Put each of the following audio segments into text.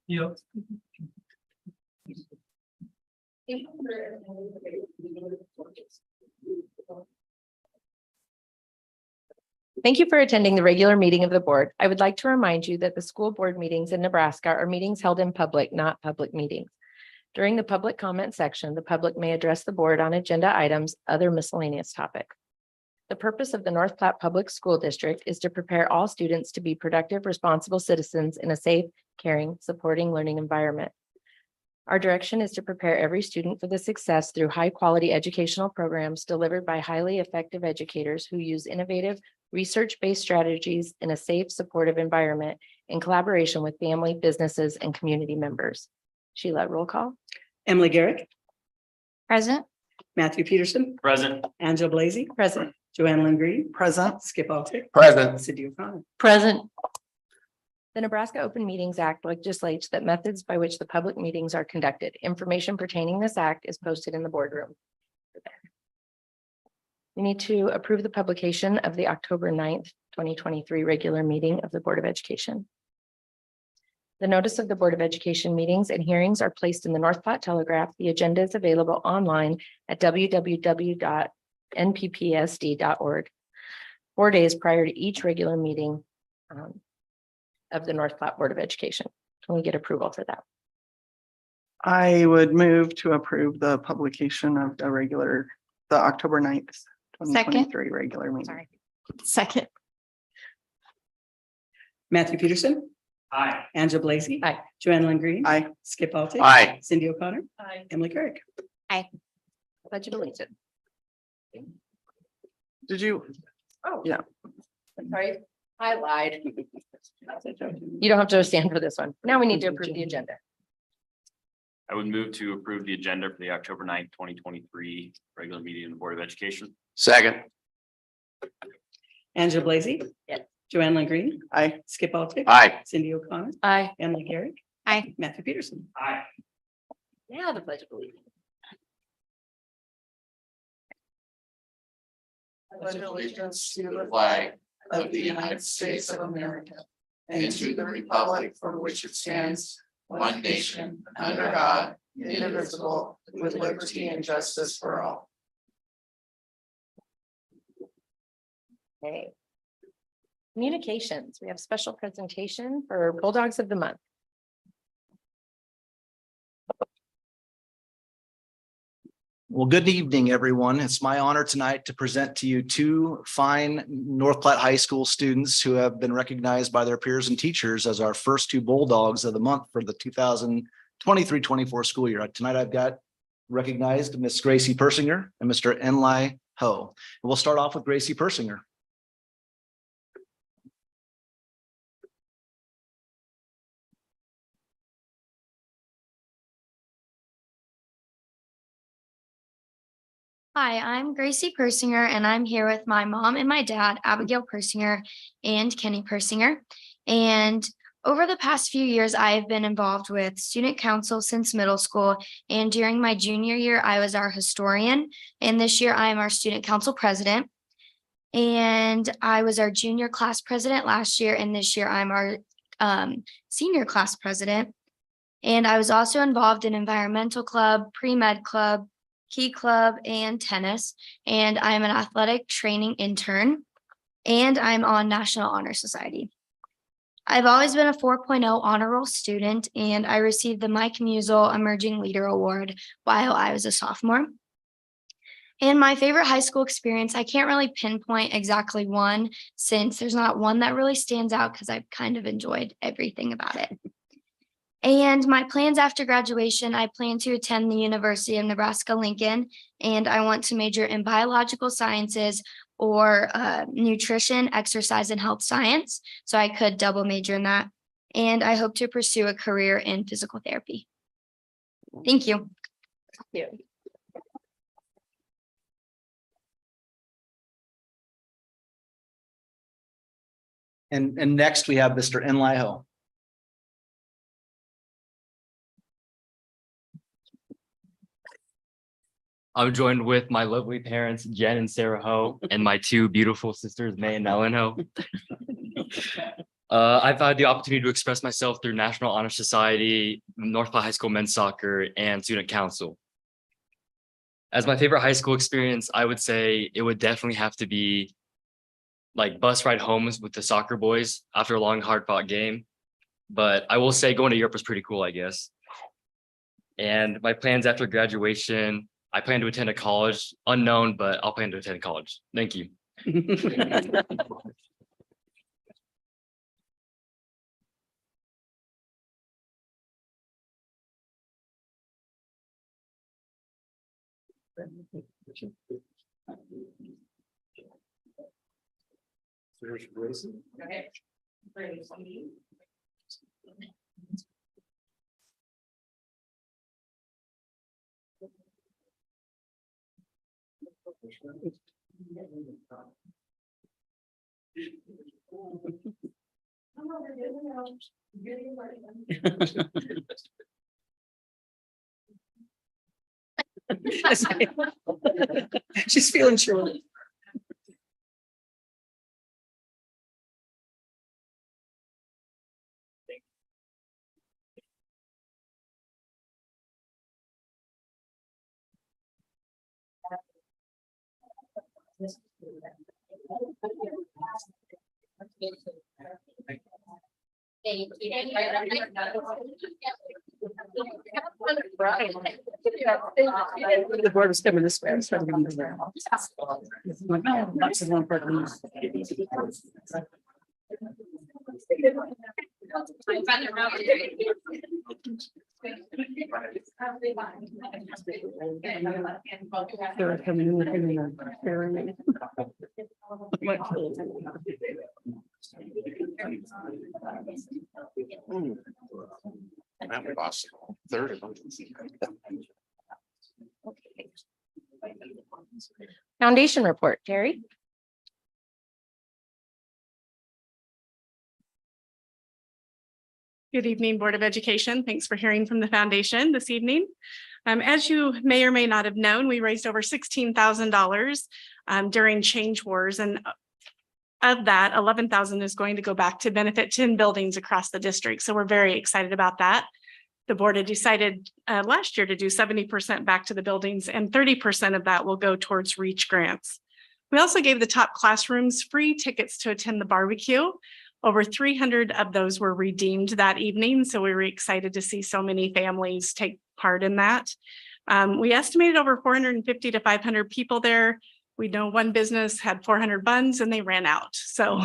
Yep. Thank you for attending the regular meeting of the board. I would like to remind you that the school board meetings in Nebraska are meetings held in public, not public meetings. During the public comment section, the public may address the board on agenda items, other miscellaneous topics. The purpose of the North Platte Public School District is to prepare all students to be productive, responsible citizens in a safe, caring, supporting learning environment. Our direction is to prepare every student for the success through high-quality educational programs delivered by highly effective educators who use innovative, research-based strategies in a safe, supportive environment in collaboration with family, businesses, and community members. Sheila, roll call. Emily Garrick, Present. Matthew Peterson, Present. Angela Blazey, Present. Joanne Lynn Green, Present. Skip Altick, Present. Cindy O'Connor. Present. The Nebraska Open Meetings Act legislates that methods by which the public meetings are conducted. Information pertaining this act is posted in the boardroom. We need to approve the publication of the October 9th, 2023 regular meeting of the Board of Education. The notice of the Board of Education meetings and hearings are placed in the North Platte Telegraph. The agenda is available online at www.nppsd.org 4 days prior to each regular meeting of the North Platte Board of Education. Can we get approval for that? I would move to approve the publication of the October 9th, 2023 regular meeting. Sorry. Second. Matthew Peterson, Aye. Angela Blazey. Aye. Joanne Lynn Green. Aye. Skip Altick. Aye. Cindy O'Connor. Aye. Emily Garrick. Pledge of allegiance. Did you? Oh. Yeah. Sorry, I lied. You don't have to stand for this one. Now we need to approve the agenda. I would move to approve the agenda for the October 9th, 2023 regular meeting of the Board of Education. Second. Angela Blazey. Yes. Joanne Lynn Green. Aye. Skip Altick. Aye. Cindy O'Connor. Aye. Emily Garrick. Aye. Matthew Peterson. Aye. Now the pledge of allegiance. Pledge allegiance to the flag of the United States of America and to the republic for which it stands, one nation, under God, indivisible, with liberty and justice for all. Okay. Communications, we have special presentation for Bulldogs of the Month. Well, good evening, everyone. It's my honor tonight to present to you two fine North Platte High School students who have been recognized by their peers and teachers as our first two Bulldogs of the Month for the 2023-24 school year. Tonight, I've got recognized Miss Gracie Persinger and Mr. Enlai Ho. And we'll start off with Gracie Persinger. Hi, I'm Gracie Persinger, and I'm here with my mom and my dad, Abigail Persinger and Kenny Persinger. And over the past few years, I've been involved with student council since middle school. And during my junior year, I was our historian. And this year, I am our student council president. And I was our junior class president last year. And this year, I'm our senior class president. And I was also involved in environmental club, pre-med club, Key Club, and tennis, and I'm an athletic training intern, and I'm on National Honor Society. I've always been a 4.0 honor roll student, and I received the Mike Musel Emerging Leader Award while I was a sophomore. And my favorite high school experience, I can't really pinpoint exactly one, since there's not one that really stands out because I've kind of enjoyed everything about it. And my plans after graduation, I plan to attend the University of Nebraska-Lincoln, and I want to major in biological sciences or nutrition, exercise, and health science. So I could double major in that. and I hope to pursue a career in physical therapy. Thank you. And next we have Mr. Enlai Ho. I'm joined with my lovely parents, Jen and Sarah Ho, and my two beautiful sisters, May and Ellen Ho. I've had the opportunity to express myself through National Honor Society, North Platte High School Men's Soccer, and Student Council. As my favorite high school experience, I would say it would definitely have to be like bus ride homes with the soccer boys after a long, hard-fought game. But I will say going to Europe was pretty cool, I guess. And my plans after graduation, I plan to attend a college, unknown, but I'll plan to attend college. Thank you. She's feeling sure. The board was coming this way. I was trying to remember where. Like, no, that's the one part. They were coming in, looking in the fairway. That was awesome. Third. Foundation report, Terry. Good evening, Board of Education. Thanks for hearing from the foundation this evening. As you may or may not have known, we raised over $16,000 during Change Wars, and of that, 11,000 is going to go back to benefit 10 buildings across the district. So we're very excited about that. The board had decided last year to do 70% back to the buildings, and 30% of that will go towards REACH grants. We also gave the top classrooms free tickets to attend the barbecue. Over 300 of those were redeemed that evening, so we were excited to see so many families take part in that. We estimated over 450 to 500 people there. We know one business had 400 buns and they ran out. So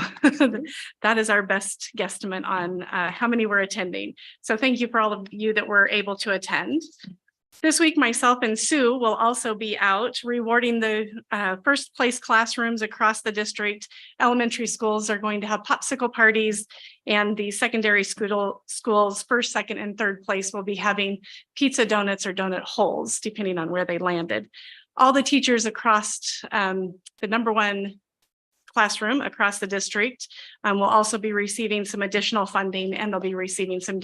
that is our best guesstimate on how many were attending. So thank you for all of you that were able to attend. This week, myself and Sue will also be out rewarding the first place classrooms across the district. Elementary schools are going to have popsicle parties, and the secondary schools first, second, and third place will be having pizza donuts or donut holes, depending on where they landed. All the teachers across the #1 classroom across the district will also be receiving some additional funding, and they'll be receiving some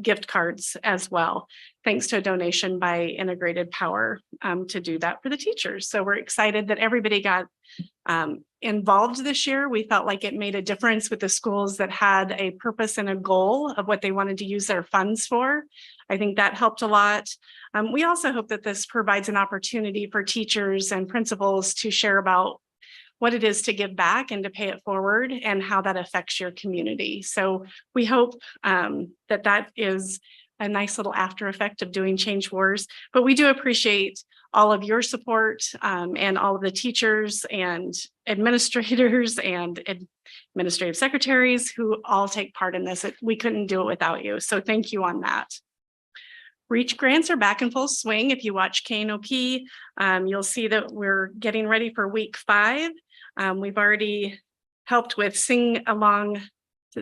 gift cards as well, thanks to a donation by Integrated Power to do that for the teachers. So we're excited that everybody got involved this year. We felt like it made a difference with the schools that had a purpose and a goal of what they wanted to use their funds for. I think that helped a lot. We also hope that this provides an opportunity for teachers and principals to share about what it is to give back and to pay it forward and how that affects your community. So we hope that that is a nice little after effect of doing Change Wars, but we do appreciate all of your support and all of the teachers and administrators and administrative secretaries who all take part in this. We couldn't do it without you. So thank you on that. REACH grants are back in full swing. If you watch KNOP, you'll see that we're getting ready for week 5. We've already helped with sing along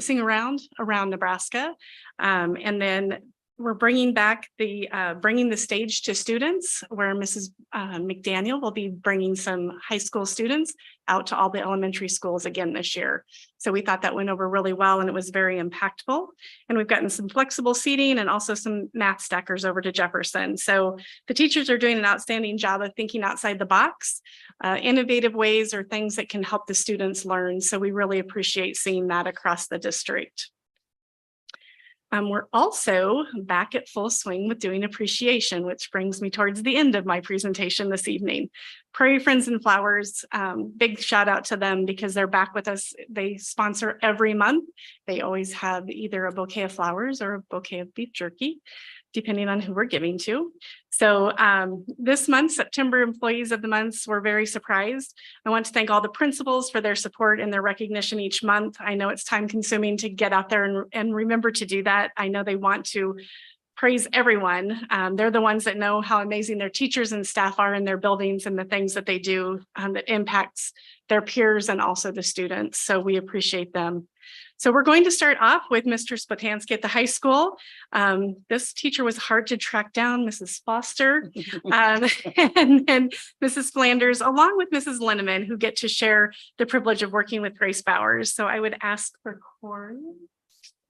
sing around Nebraska. And then we're bringing back bringing the stage to students, where Mrs. McDaniel will be bringing some high school students out to all the elementary schools again this year. So we thought that went over really well, and it was very impactful. And we've gotten some flexible seating and also some math stackers over to Jefferson. So the teachers are doing an outstanding job of thinking outside the box, innovative ways or things that can help the students learn. So we really appreciate seeing that across the district. We're also back at full swing with doing appreciation, which brings me towards the end of my presentation this evening. Prairie Friends and Flowers, big shout out to them because they're back with us. They sponsor every month. They always have either a bouquet of flowers or a bouquet of beef jerky, depending on who we're giving to. So this month, September Employees of the Month, we're very surprised. I want to thank all the principals for their support and their recognition each month. I know it's time consuming to get out there and remember to do that. I know they want to praise everyone. They're the ones that know how amazing their teachers and staff are in their buildings and the things that they do that impacts their peers and also the students. So we appreciate them. So we're going to start off with Mr. Splatansky at the high school. This teacher was hard to track down, Mrs. Foster, and then Mrs. Flanders, along with Mrs. Linneman, who get to share the privilege of working with Grace Bowers. So I would ask for Corey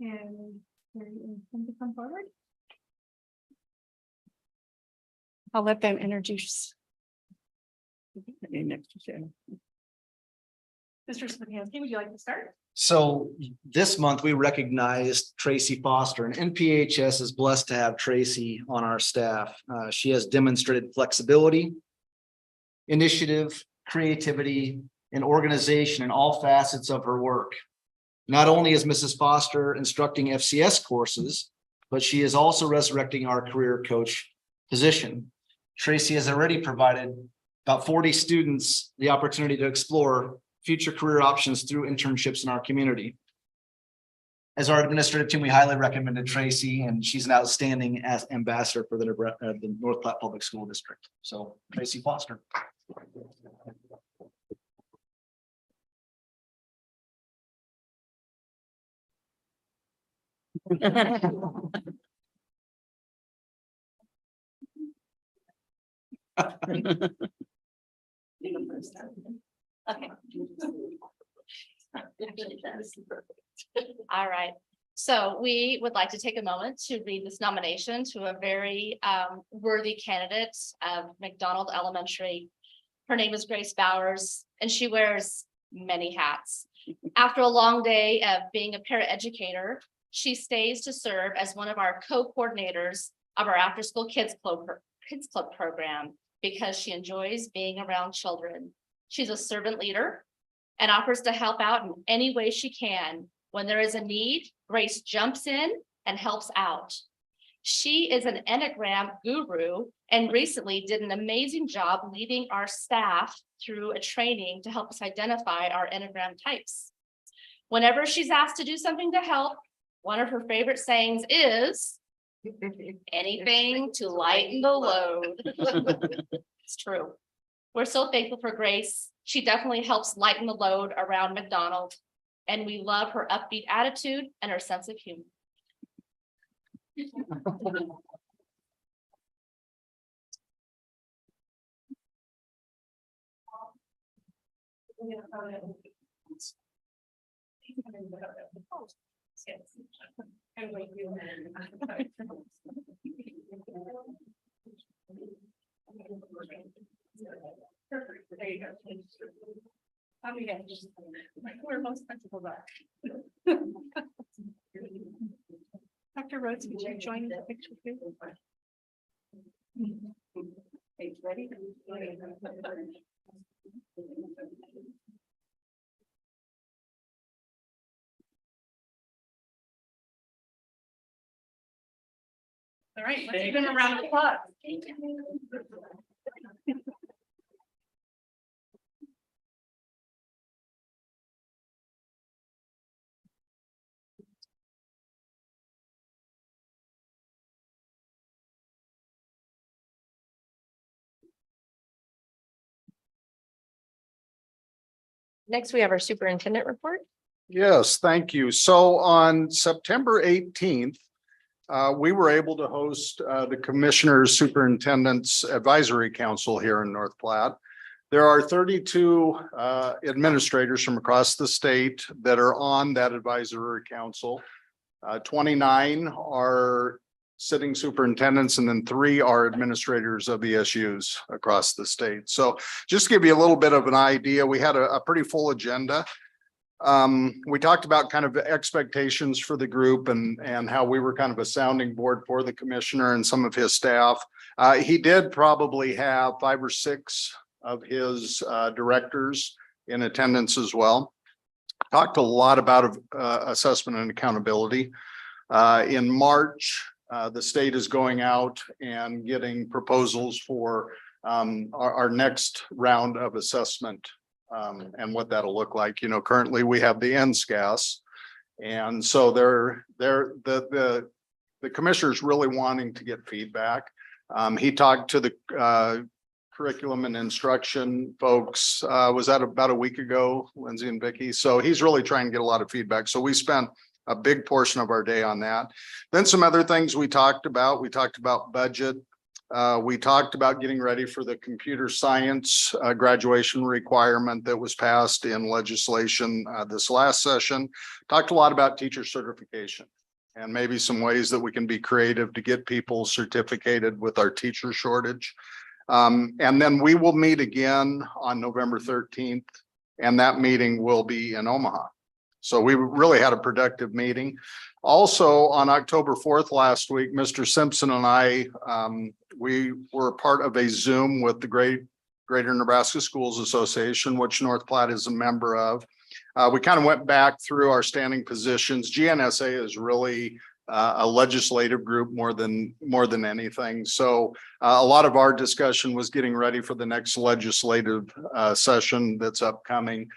and to come forward. I'll let them introduce. Next to Shannon. Mr. Splatansky, would you like to start? So this month we recognized Tracy Foster, and NPHS is blessed to have Tracy on our staff. She has demonstrated flexibility, initiative, creativity, and organization in all facets of her work. Not only is Mrs. Foster instructing FCS courses, but she is also resurrecting our career coach position. Tracy has already provided about 40 students the opportunity to explore future career options through internships in our community. As our administrative team, we highly recommended Tracy, and she's an outstanding ambassador for the North Platte Public School District. So Tracy Foster. Okay. All right. So we would like to take a moment to read this nomination to a very worthy candidate of McDonald Elementary. Her name is Grace Bowers, and she wears many hats. After a long day of being a paraeducator, she stays to serve as one of our co-coordinators of our after-school kids club program because she enjoys being around children. She's a servant leader and offers to help out in any way she can. When there is a need, Grace jumps in and helps out. She is an Enneagram guru and recently did an amazing job leading our staff through a training to help us identify our Enneagram types. Whenever she's asked to do something to help, one of her favorite sayings is, anything to lighten the load. It's true. We're so thankful for Grace. She definitely helps lighten the load around McDonald, and we love her upbeat attitude and her sense of humor. Perfect. There you go. Where most principals are. Dr. Rhodes, would you join the picture too? Ready? All right, let's give them a round of applause. Next, we have our superintendent report. Yes, thank you. So on September 18th, we were able to host the Commissioners Superintendent's Advisory Council here in North Platte. There are 32 administrators from across the state that are on that advisory council. 29 are sitting superintendents, and then 3 are administrators of the SUs across the state. So just to give you a little bit of an idea, we had a pretty full agenda. We talked about kind of expectations for the group and how we were kind of a sounding board for the commissioner and some of his staff. He did probably have 5 or 6 of his directors in attendance as well. Talked a lot about assessment and accountability. In March, the state is going out and getting proposals for our next round of assessment. And what that'll look like. You know, currently we have the NSCAS. And so the commissioner's really wanting to get feedback. He talked to the curriculum and instruction folks, was that about a week ago, Lindsay and Vicky? So he's really trying to get a lot of feedback. So we spent a big portion of our day on that. Then some other things we talked about budget. We talked about getting ready for the computer science graduation requirement that was passed in legislation this last session. Talked a lot about teacher certification and maybe some ways that we can be creative to get people certificated with our teacher shortage. And then we will meet again on November 13th, and that meeting will be in Omaha. So we really had a productive meeting. Also on October 4th last week, Mr. Simpson and I, we were part of a Zoom with the Greater Nebraska Schools Association, which North Platte is a member of. We kind of went back through our standing positions. GNSA is really a legislative group more than anything. So a lot of our discussion was getting ready for the next legislative session that's upcoming.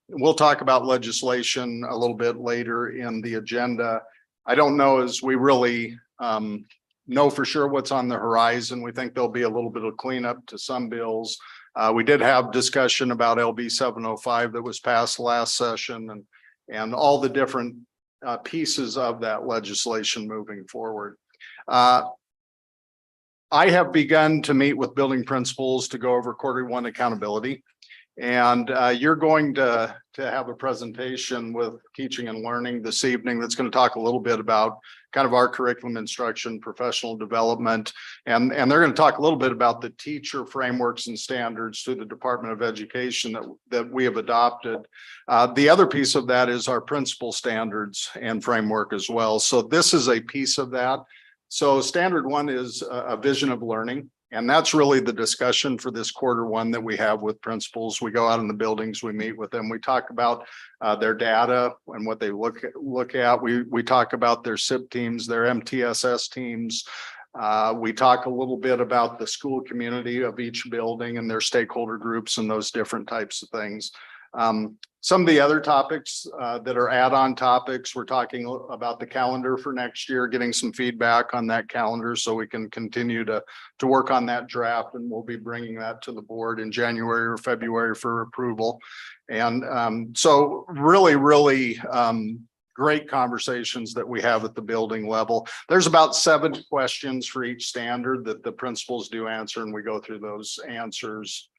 We'll talk about legislation a little bit later in the agenda. I don't know as we really know for sure what's on the horizon. We think there'll be a little bit of cleanup to some bills. We did have discussion about LB 705 that was passed last session and all the different pieces of that legislation moving forward. I have begun to meet with building principals to go over Q1 accountability. And you're going to have a presentation with teaching and learning this evening that's going to talk a little bit about kind of our curriculum instruction, professional development, and they're going to talk a little bit about the teacher frameworks and standards through the Department of Education that we have adopted. The other piece of that is our principal standards and framework as well. So this is a piece of that. So standard 1 is a vision of learning. And that's really the discussion for this Q1 that we have with principals. We go out in the buildings, we meet with them, we talk about their data and what they look at. We talk about their SIP teams, their MTSS teams. We talk a little bit about the school community of each building and their stakeholder groups and those different types of things. Some of the other topics that are add-on topics, we're talking about the calendar for next year, getting some feedback on that calendar so we can continue to work on that draft, and we'll be bringing that to the board in January or February for approval. And so really great conversations that we have at the building level. There's about 7 questions for each standard that the principals do answer, and we go through those answers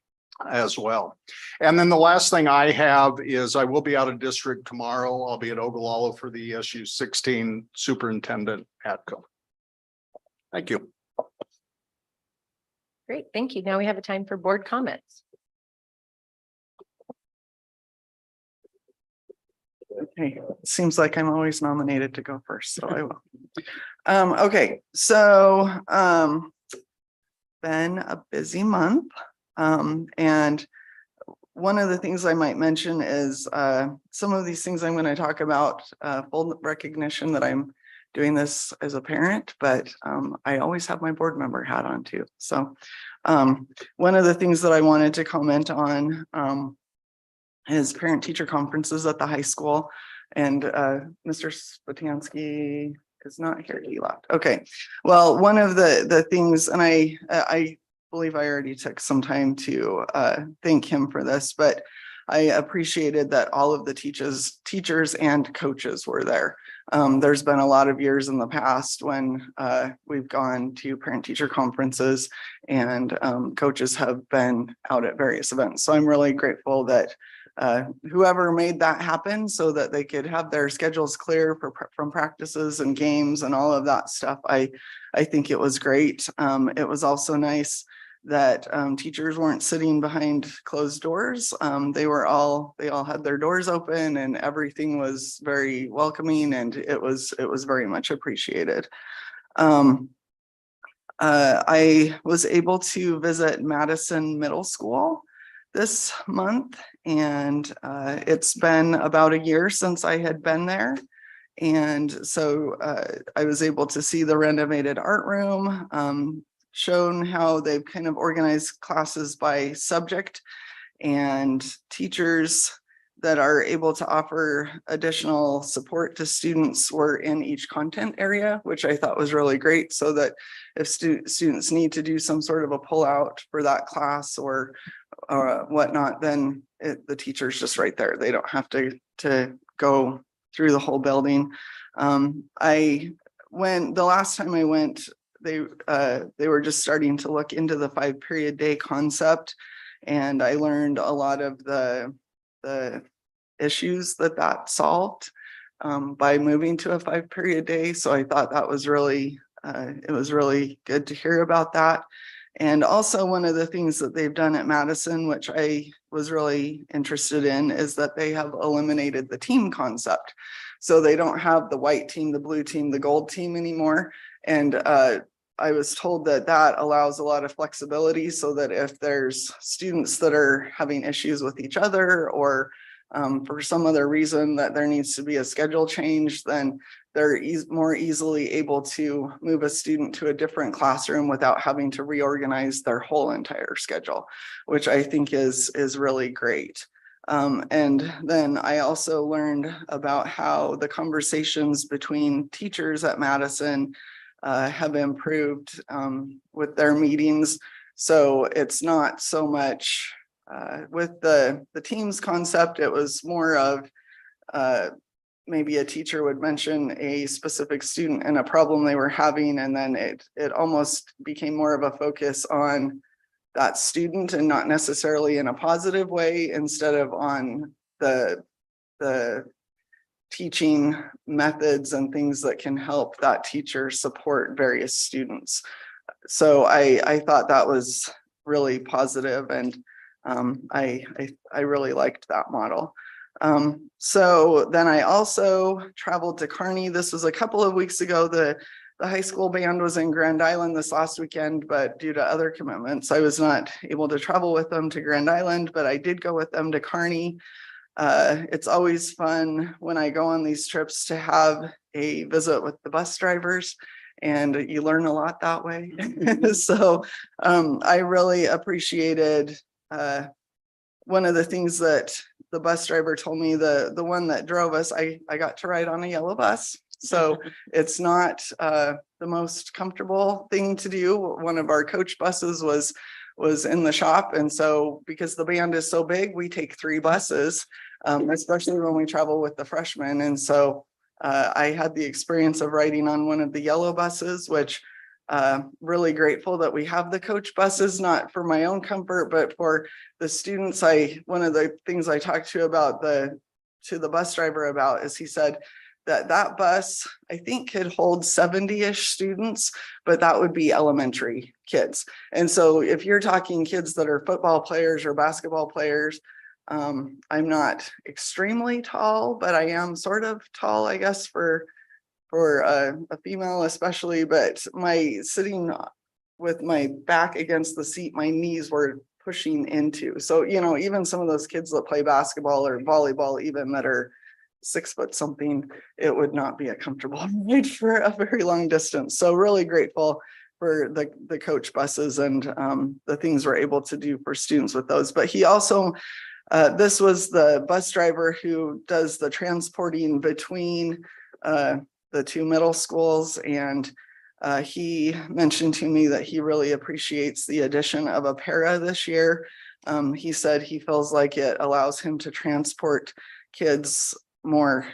as well. And then the last thing I have is I will be out of district tomorrow. I'll be at Ogallala for the SU 16 superintendent ATCO. Thank you. Great, thank you. Now we have a time for board comments. Okay, it seems like I'm always nominated to go first, so I will. Okay, so been a busy month. And one of the things I might mention is some of these things I'm going to talk about, full recognition that I'm doing this as a parent, but I always have my board member hat on too. So one of the things that I wanted to comment on is parent teacher conferences at the high school. And Mr. Spatansky is not here, he left. Okay, well, one of the things, and I believe I already took some time to thank him for this, but I appreciated that all of the teachers and coaches were there. There's been a lot of years in the past when we've gone to parent-teacher conferences and coaches have been out at various events. So I'm really grateful that whoever made that happen so that they could have their schedules clear from practices and games and all of that stuff. I think it was great. It was also nice that teachers weren't sitting behind closed doors. They all had their doors open and everything was very welcoming, and it was very much appreciated. I was able to visit Madison Middle School this month, and it's been about a year since I had been there. And so I was able to see the renovated art room, shown how they've kind of organized classes by subject, and teachers that are able to offer additional support to students were in each content area, which I thought was really great, so that if students need to do some sort of a pullout for that class or whatnot, then the teacher's just right there. They don't have to go through the whole building. The last time I went, they were just starting to look into the 5-period day concept, and I learned a lot of the issues that solved by moving to a 5-period day. So I thought that was really it was really good to hear about that. And also one of the things that they've done at Madison, which I was really interested in, is that they have eliminated the team concept. So they don't have the white team, the blue team, the gold team anymore. And I was told that that allows a lot of flexibility, so that if there's students that are having issues with each other, or for some other reason that there needs to be a schedule change, then they're more easily able to move a student to a different classroom without having to reorganize their whole entire schedule, which I think is really great. And then I also learned about how the conversations between teachers at Madison have improved with their meetings. So it's not so much with the teams concept, it was more of maybe a teacher would mention a specific student and a problem they were having, and then it almost became more of a focus on that student and not necessarily in a positive way, instead of on the teaching methods and things that can help that teacher support various students. So I thought that was really positive, and I really liked that model. So then I also traveled to Kearney. This was a couple of weeks ago. The high school band was in Grand Island this last weekend, but due to other commitments, I was not able to travel with them to Grand Island, but I did go with them to Kearney. It's always fun when I go on these trips to have a visit with the bus drivers, and you learn a lot that way. So I really appreciated one of the things that the bus driver told me, the one that drove us, I got to ride on a yellow bus. So it's not the most comfortable thing to do. One of our coach buses was in the shop. And so because the band is so big, we take 3 buses, especially when we travel with the freshmen. And so I had the experience of riding on one of the yellow buses, which really grateful that we have the coach buses, not for my own comfort, but for the students. One of the things I talked to the bus driver about is he said that bus, I think, could hold 70-ish students, but that would be elementary kids. And so if you're talking kids that are football players or basketball players, I'm not extremely tall, but I am sort of tall, I guess, for a female especially, but sitting with my back against the seat, my knees were pushing into. So, even some of those kids that play basketball or volleyball, even that are 6 foot something, it would not be a comfortable ride for a very long distance. So really grateful for the coach buses and the things we're able to do for students with those. But he also, this was the bus driver who does the transporting between the 2 middle schools, and he mentioned to me that he really appreciates the addition of a para this year. He said he feels like it allows him to transport kids more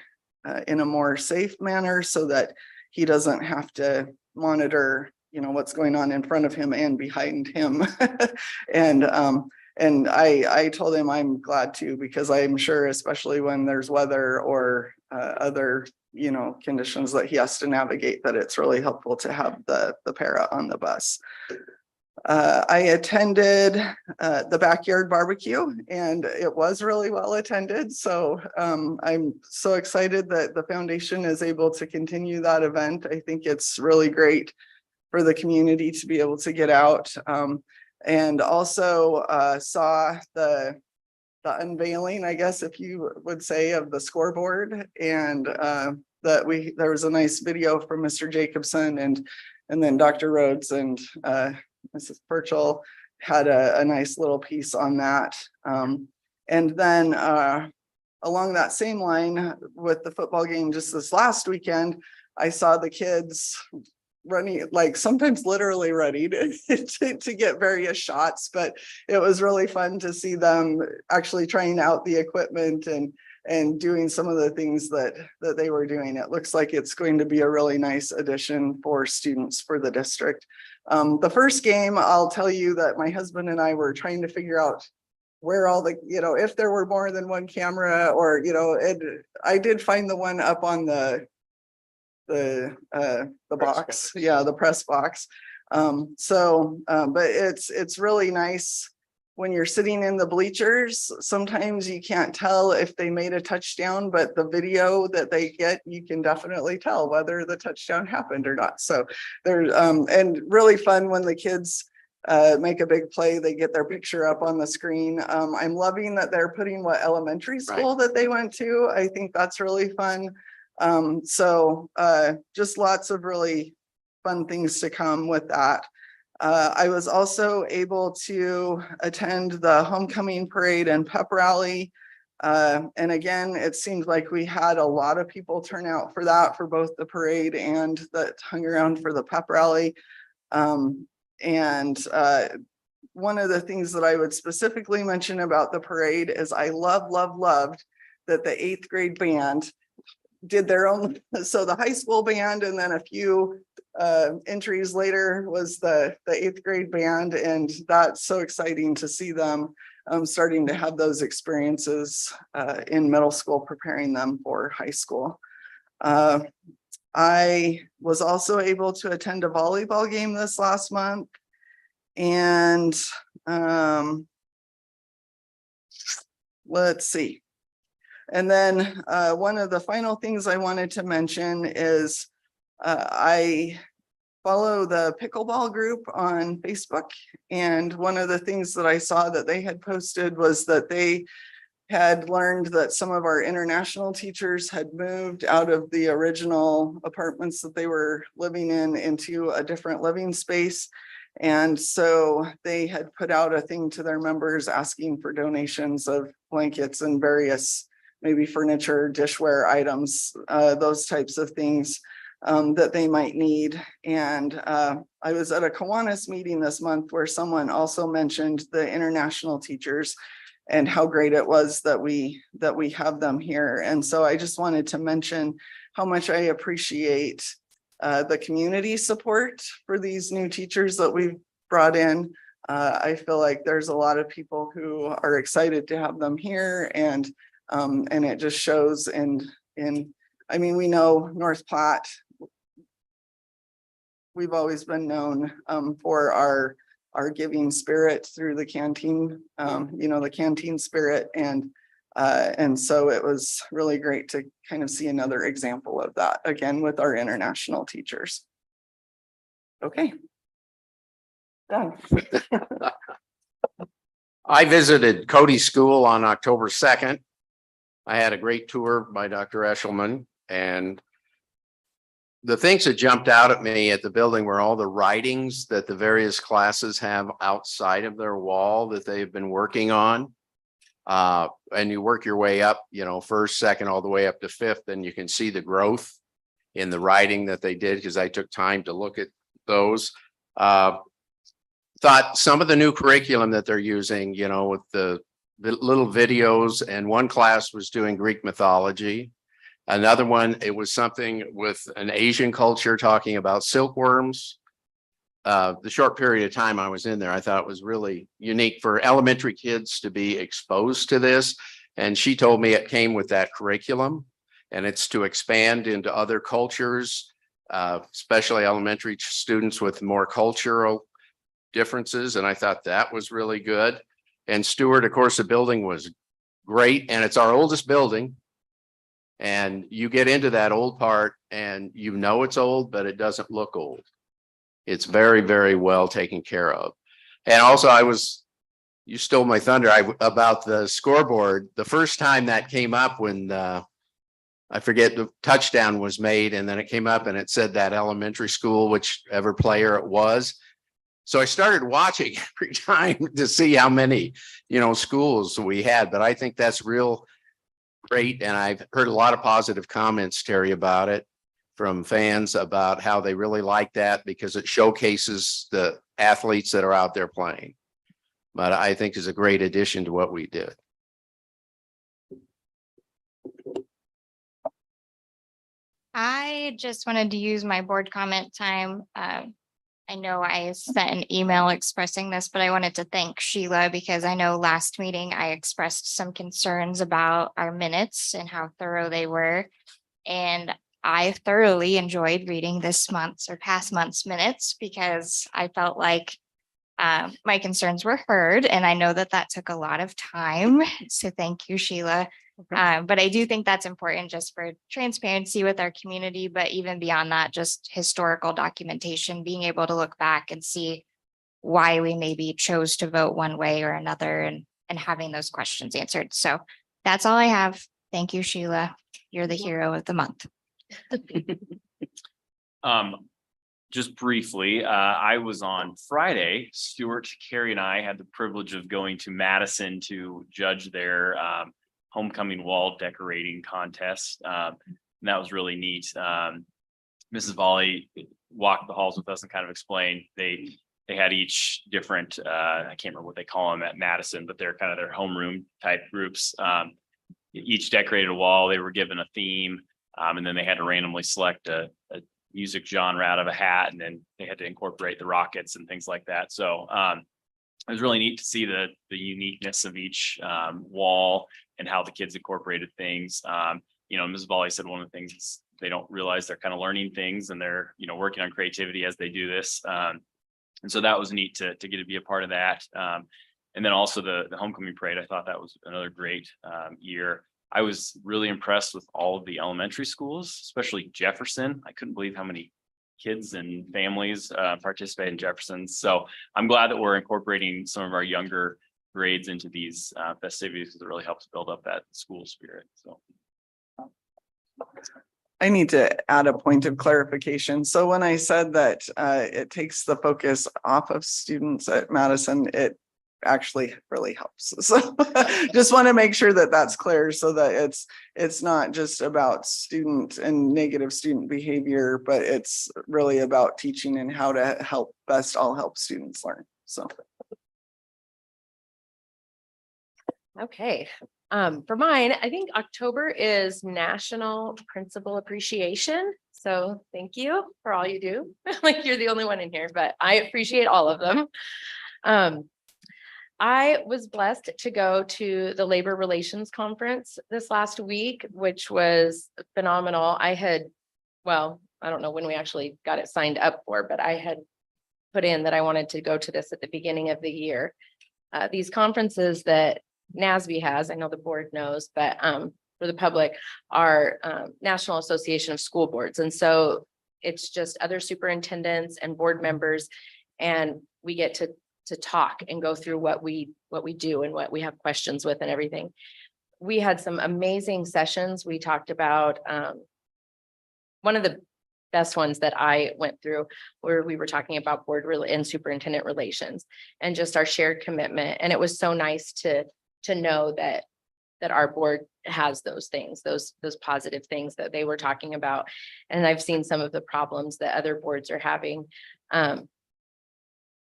in a more safe manner so that he doesn't have to monitor, what's going on in front of him and behind him. And I told him I'm glad to, because I'm sure, especially when there's weather or other, conditions that he has to navigate, that it's really helpful to have the para on the bus. I attended the backyard barbecue, and it was really well attended. So I'm so excited that the foundation is able to continue that event. I think it's really great for the community to be able to get out. And also saw the unveiling, I guess, if you would say, of the scoreboard, and there was a nice video from Mr. Jacobson and then Dr. Rhodes and Mrs. Purchell had a nice little piece on that. And then along that same line with the football game just this last weekend, I saw the kids running, like sometimes literally running to get various shots, but it was really fun to see them actually trying out the equipment and doing some of the things that they were doing. It looks like it's going to be a really nice addition for students for the district. The first game, I'll tell you that my husband and I were trying to figure out where all the, if there were more than one camera, or, I did find the one up on the box. Yeah, the press box. But it's really nice when you're sitting in the bleachers. Sometimes you can't tell if they made a touchdown, but the video that they get, you can definitely tell whether the touchdown happened or not. So there's and really fun when the kids make a big play, they get their picture up on the screen. I'm loving that they're putting what elementary school that they went to. I think that's really fun. Just lots of really fun things to come with that. I was also able to attend the homecoming parade and pep rally. And again, it seemed like we had a lot of people turn out for that, for both the parade and that hung around for the pep rally. One of the things that I would specifically mention about the parade is I loved that the 8th grade band did their own. So the high school band, and then a few entries later was the 8th grade band. And that's so exciting to see them starting to have those experiences in middle school, preparing them for high school. I was also able to attend a volleyball game this last month. And let's see. And then one of the final things I wanted to mention is I follow the pickleball group on Facebook. And one of the things that I saw that they had posted was that they had learned that some of our international teachers had moved out of the original apartments that they were living in into a different living space. And so they had put out a thing to their members asking for donations of blankets and various maybe furniture, dishware items, those types of things that they might need. And I was at a Kiwanis meeting this month where someone also mentioned the international teachers and how great it was that we have them here. And so I just wanted to mention how much I appreciate the community support for these new teachers that we've brought in. I feel like there's a lot of people who are excited to have them here, and it just shows I mean, we know North Platte, we've always been known for our giving spirit through the canteen, the canteen spirit. And so it was really great to kind of see another example of that again with our international teachers. Okay. Done. I visited Cody School on October 2nd. I had a great tour by Dr. Eshelman, and the things that jumped out at me at the building were all the writings that the various classes have outside of their wall that they've been working on. And you work your way up, first, second, all the way up to fifth, and you can see the growth in the writing that they did, because I took time to look at those. Thought thought some of the new curriculum that they're using, you know, with the little videos, and one class was doing Greek mythology. Another one, it was something with an Asian culture talking about silkworms. The short period of time I was in there, I thought it was really unique for elementary kids to be exposed to this. And she told me it came with that curriculum, and it's to expand into other cultures, especially elementary students with more cultural differences. And I thought that was really good. And Stewart, of course, the building was great, and it's our oldest building. And you get into that old part and you know it's old, but it doesn't look old. It's very, very well taken care of. And also you stole my thunder about the scoreboard. The first time that came up when I forget the touchdown was made, and then it came up and it said that elementary school, whichever player it was. So I started watching every time to see how many, you know, schools we had, but I think that's real great. And I've heard a lot of positive comments, Terry, about it from fans about how they really like that because it showcases the athletes that are out there playing. But I think is a great addition to what we did. I just wanted to use my board comment time. I know I sent an email expressing this, but I wanted to thank Sheila because I know last meeting I expressed some concerns about our minutes and how thorough they were. And I thoroughly enjoyed reading this month's or past month's minutes because I felt like my concerns were heard, and I know that that took a lot of time. So thank you, Sheila. But I do think that's important just for transparency with our community, but even beyond that, just historical documentation, being able to look back and see why we maybe chose to vote one way or another and having those questions answered. So that's all I have. Thank you, Sheila. You're the hero of the month. Just briefly, I was on Friday. Stuart, Carrie, and I had the privilege of going to Madison to judge their homecoming wall decorating contest. And that was really neat. Mrs. Volley walked the halls with us and kind of explained they had each different, I can't remember what they call them at Madison, but they're kind of their homeroom type groups. Each decorated a wall. They were given a theme, and then they had to randomly select a music genre out of a hat, and then they had to incorporate the Rockets and things like that. So it was really neat to see the uniqueness of each wall and how the kids incorporated things. You know, Ms. Volley said one of the things is they don't realize they're kind of learning things, and they're, you know, working on creativity as they do this. And so that was neat to get to be a part of that. And then also the homecoming parade, I thought that was another great year. I was really impressed with all of the elementary schools, especially Jefferson. I couldn't believe how many kids and families participate in Jefferson. So I'm glad that we're incorporating some of our younger grades into these festivities because it really helps build up that school spirit. So I need to add a point of clarification. So when I said that it takes the focus off of students at Madison, it actually really helps. So just want to make sure that that's clear so that it's not just about student and negative student behavior, but it's really about teaching and how to all help students learn. So. Okay. For mine, I think October is National Principal Appreciation. So thank you for all you do. Like you're the only one in here, but I appreciate all of them. I was blessed to go to the Labor Relations Conference this last week, which was phenomenal. I don't know when we actually got it signed up for, but I had put in that I wanted to go to this at the beginning of the year. These conferences that NASB has, I know the board knows, but for the public are National Association of School Boards. And so it's just other superintendents and board members, and we get to talk and go through what we do and what we have questions with and everything. We had some amazing sessions. We talked about one of the best ones that I went through where we were talking about board and superintendent relations and just our shared commitment. And it was so nice to know that our board has those things, those positive things that they were talking about. And I've seen some of the problems that other boards are having.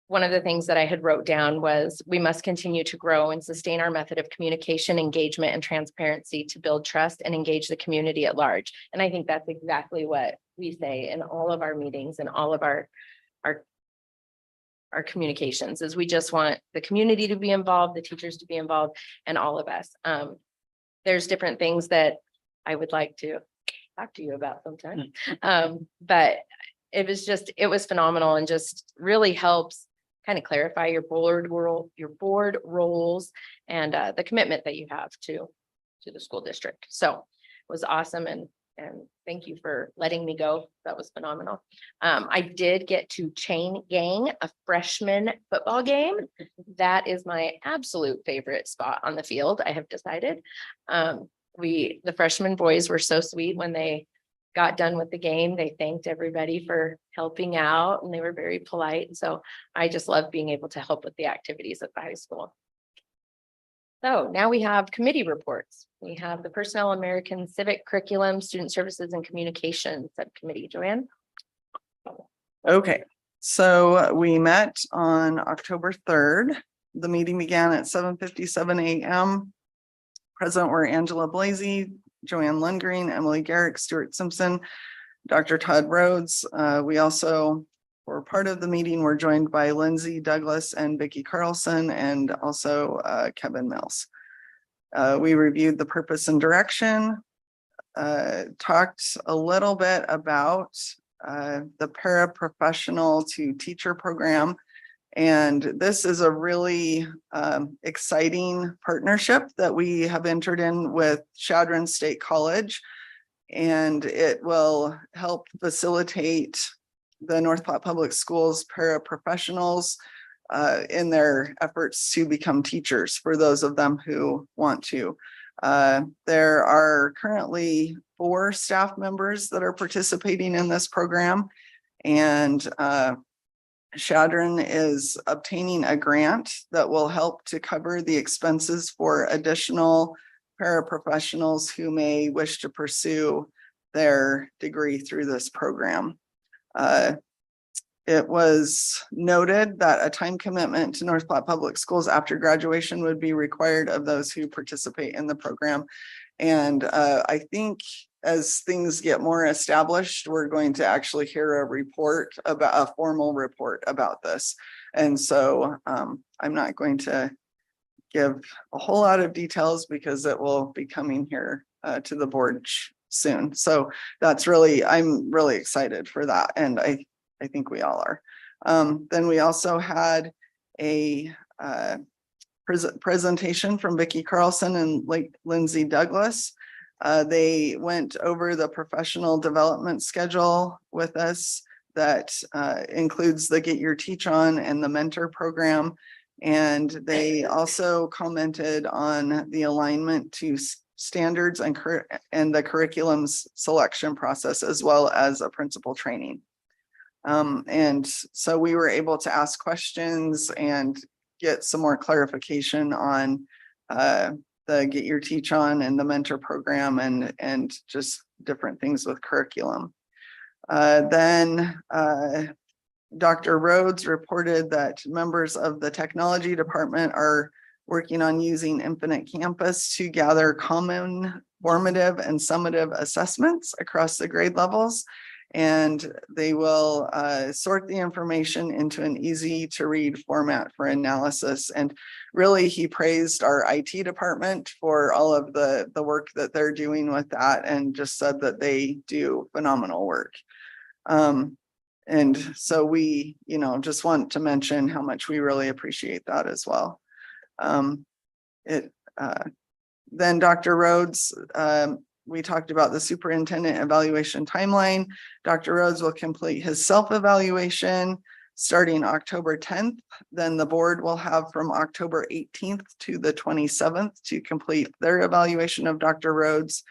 one of the things that I had wrote down was we must continue to grow and sustain our method of communication, engagement, and transparency to build trust and engage the community at large. And I think that's exactly what we say in all of our meetings and all of our communications is we just want the community to be involved, the teachers to be involved, and all of us. There's different things that I would like to talk to you about sometime. But it was phenomenal and just really helps kind of clarify your board roles and the commitment that you have to the school district. So it was awesome and thank you for letting me go. That was phenomenal. I did get to chain gang a freshman football game. That is my absolute favorite spot on the field, I have decided. The freshman boys were so sweet when they got done with the game. They thanked everybody for helping out and they were very polite. So I just love being able to help with the activities at the high school. So now we have committee reports. We have the Personnel American Civic Curriculum, Student Services and Communications Subcommittee. Joanne? Okay, so we met on October 3rd. The meeting began at 7:57 a.m. Present were Angela Blasey, Joanne Lundgreen, Emily Garrick, Stuart Simpson, Dr. Todd Rhodes. We also were part of the meeting. We're joined by Lindsay Douglas and Vicki Carlson and also Kevin Mills. We reviewed the purpose and direction, talked a little bit about the paraprofessional to teacher program. And this is a really exciting partnership that we have entered in with Chadron State College. And it will help facilitate the North Platte Public Schools paraprofessionals in their efforts to become teachers for those of them who want to. There are currently 4 staff members that are participating in this program. And Chadron is obtaining a grant that will help to cover the expenses for additional paraprofessionals who may wish to pursue their degree through this program. It was noted that a time commitment to North Platte Public Schools after graduation would be required of those who participate in the program. And I think as things get more established, we're going to actually hear a formal report about this. And so I'm not going to give a whole lot of details because it will be coming here to the board soon. So I'm really excited for that. And I think we all are. Then we also had a presentation from Vicki Carlson and Lindsay Douglas. They went over the professional development schedule with us that includes the Get Your Teach On and the mentor program. And they also commented on the alignment to standards and the curriculum's selection process, as well as a principal training. And so we were able to ask questions and get some more clarification on the Get Your Teach On and the mentor program and just different things with curriculum. Then Dr. Rhodes reported that members of the technology department are working on using Infinite Campus to gather common formative and summative assessments across the grade levels. And they will sort the information into an easy to read format for analysis. And really, he praised our IT department for all of the work that they're doing with that and just said that they do phenomenal work. And so we, just want to mention how much we really appreciate that as well. Then Dr. Rhodes, we talked about the superintendent evaluation timeline. Dr. Rhodes will complete his self-evaluation starting October 10th. Then the board will have from October 18th to the 27th to complete their evaluation of Dr. Rhodes.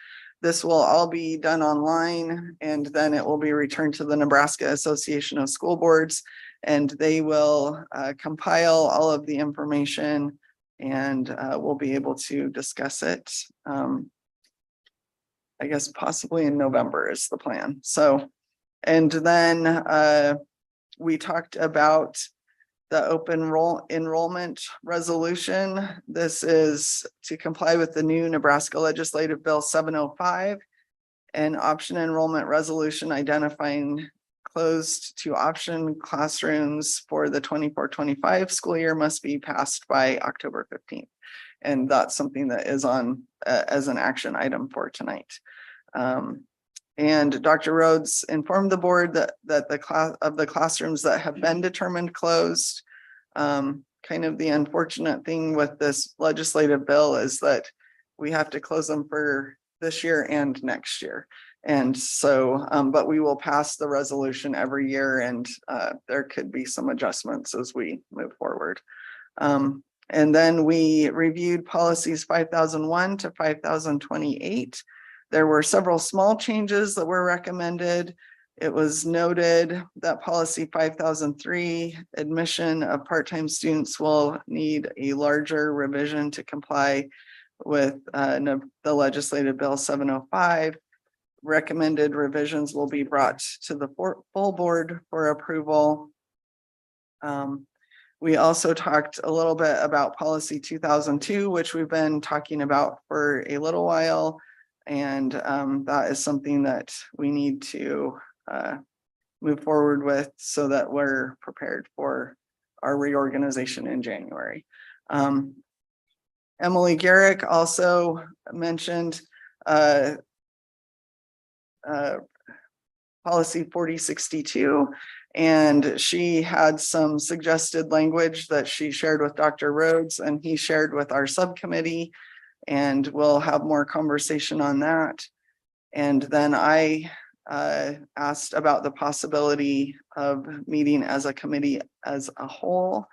This will all be done online, and then it will be returned to the Nebraska Association of School Boards, and they will compile all of the information, and we'll be able to discuss it. I guess possibly in November is the plan. So, and then we talked about the open enrollment resolution. This is to comply with the new Nebraska Legislative Bill 705. An option enrollment resolution identifying closed to option classrooms for the 24-25 school year must be passed by October 15th. And that's something that is on as an action item for tonight. And Dr. Rhodes informed the board that the classrooms that have been determined closed. Kind of the unfortunate thing with this legislative bill is that we have to close them for this year and next year. And so, but we will pass the resolution every year, and there could be some adjustments as we move forward. And then we reviewed policies 5001 to 5028. There were several small changes that were recommended. It was noted that policy 5003, admission of part-time students, will need a larger revision to comply with the legislative bill 705. Recommended revisions will be brought to the full board for approval. We also talked a little bit about policy 2002, which we've been talking about for a little while. And that is something that we need to move forward with so that we're prepared for our reorganization in January. Emily Garrick also mentioned policy 4062, and she had some suggested language that she shared with Dr. Rhodes and he shared with our subcommittee, and we'll have more conversation on that. And then I asked about the possibility of meeting as a committee as a whole,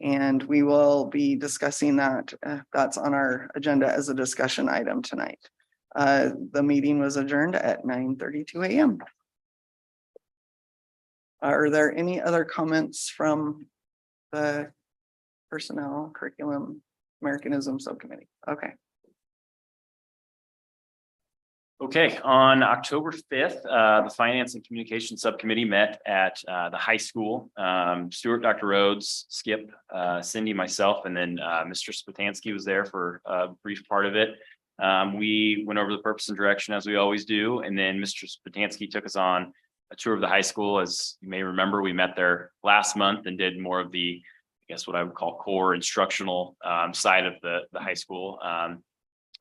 and we will be discussing that. That's on our agenda as a discussion item tonight. The meeting was adjourned at 9:32 a.m. Are there any other comments from the Personnel, Curriculum, Americanism Subcommittee? Okay. Okay, on October 5th, the Finance and Communication Subcommittee met at the high school. Stuart, Dr. Rhodes, Skip, Cindy, myself, and then Mr. Spatansky was there for a brief part of it. We went over the purpose and direction as we always do, and then Mr. Spatansky took us on a tour of the high school. As you may remember, we met there last month and did more of the, I guess what I would call core instructional side of the high school. And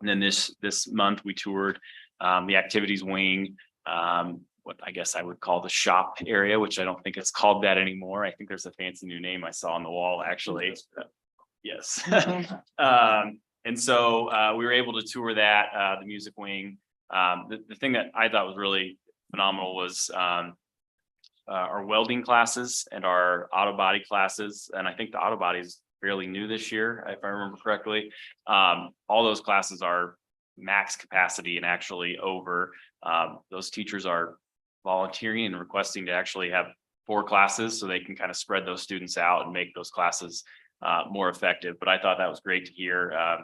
then this month we toured the activities wing, what I guess I would call the shop area, which I don't think it's called that anymore. I think there's a fancy new name I saw on the wall, actually. Yes. And so we were able to tour that, the music wing. The thing that I thought was really phenomenal was our welding classes and our auto body classes. And I think the auto body is fairly new this year, if I remember correctly. All those classes are max capacity and actually over. Those teachers are volunteering and requesting to actually have 4 classes so they can kind of spread those students out and make those classes more effective. But I thought that was great to hear.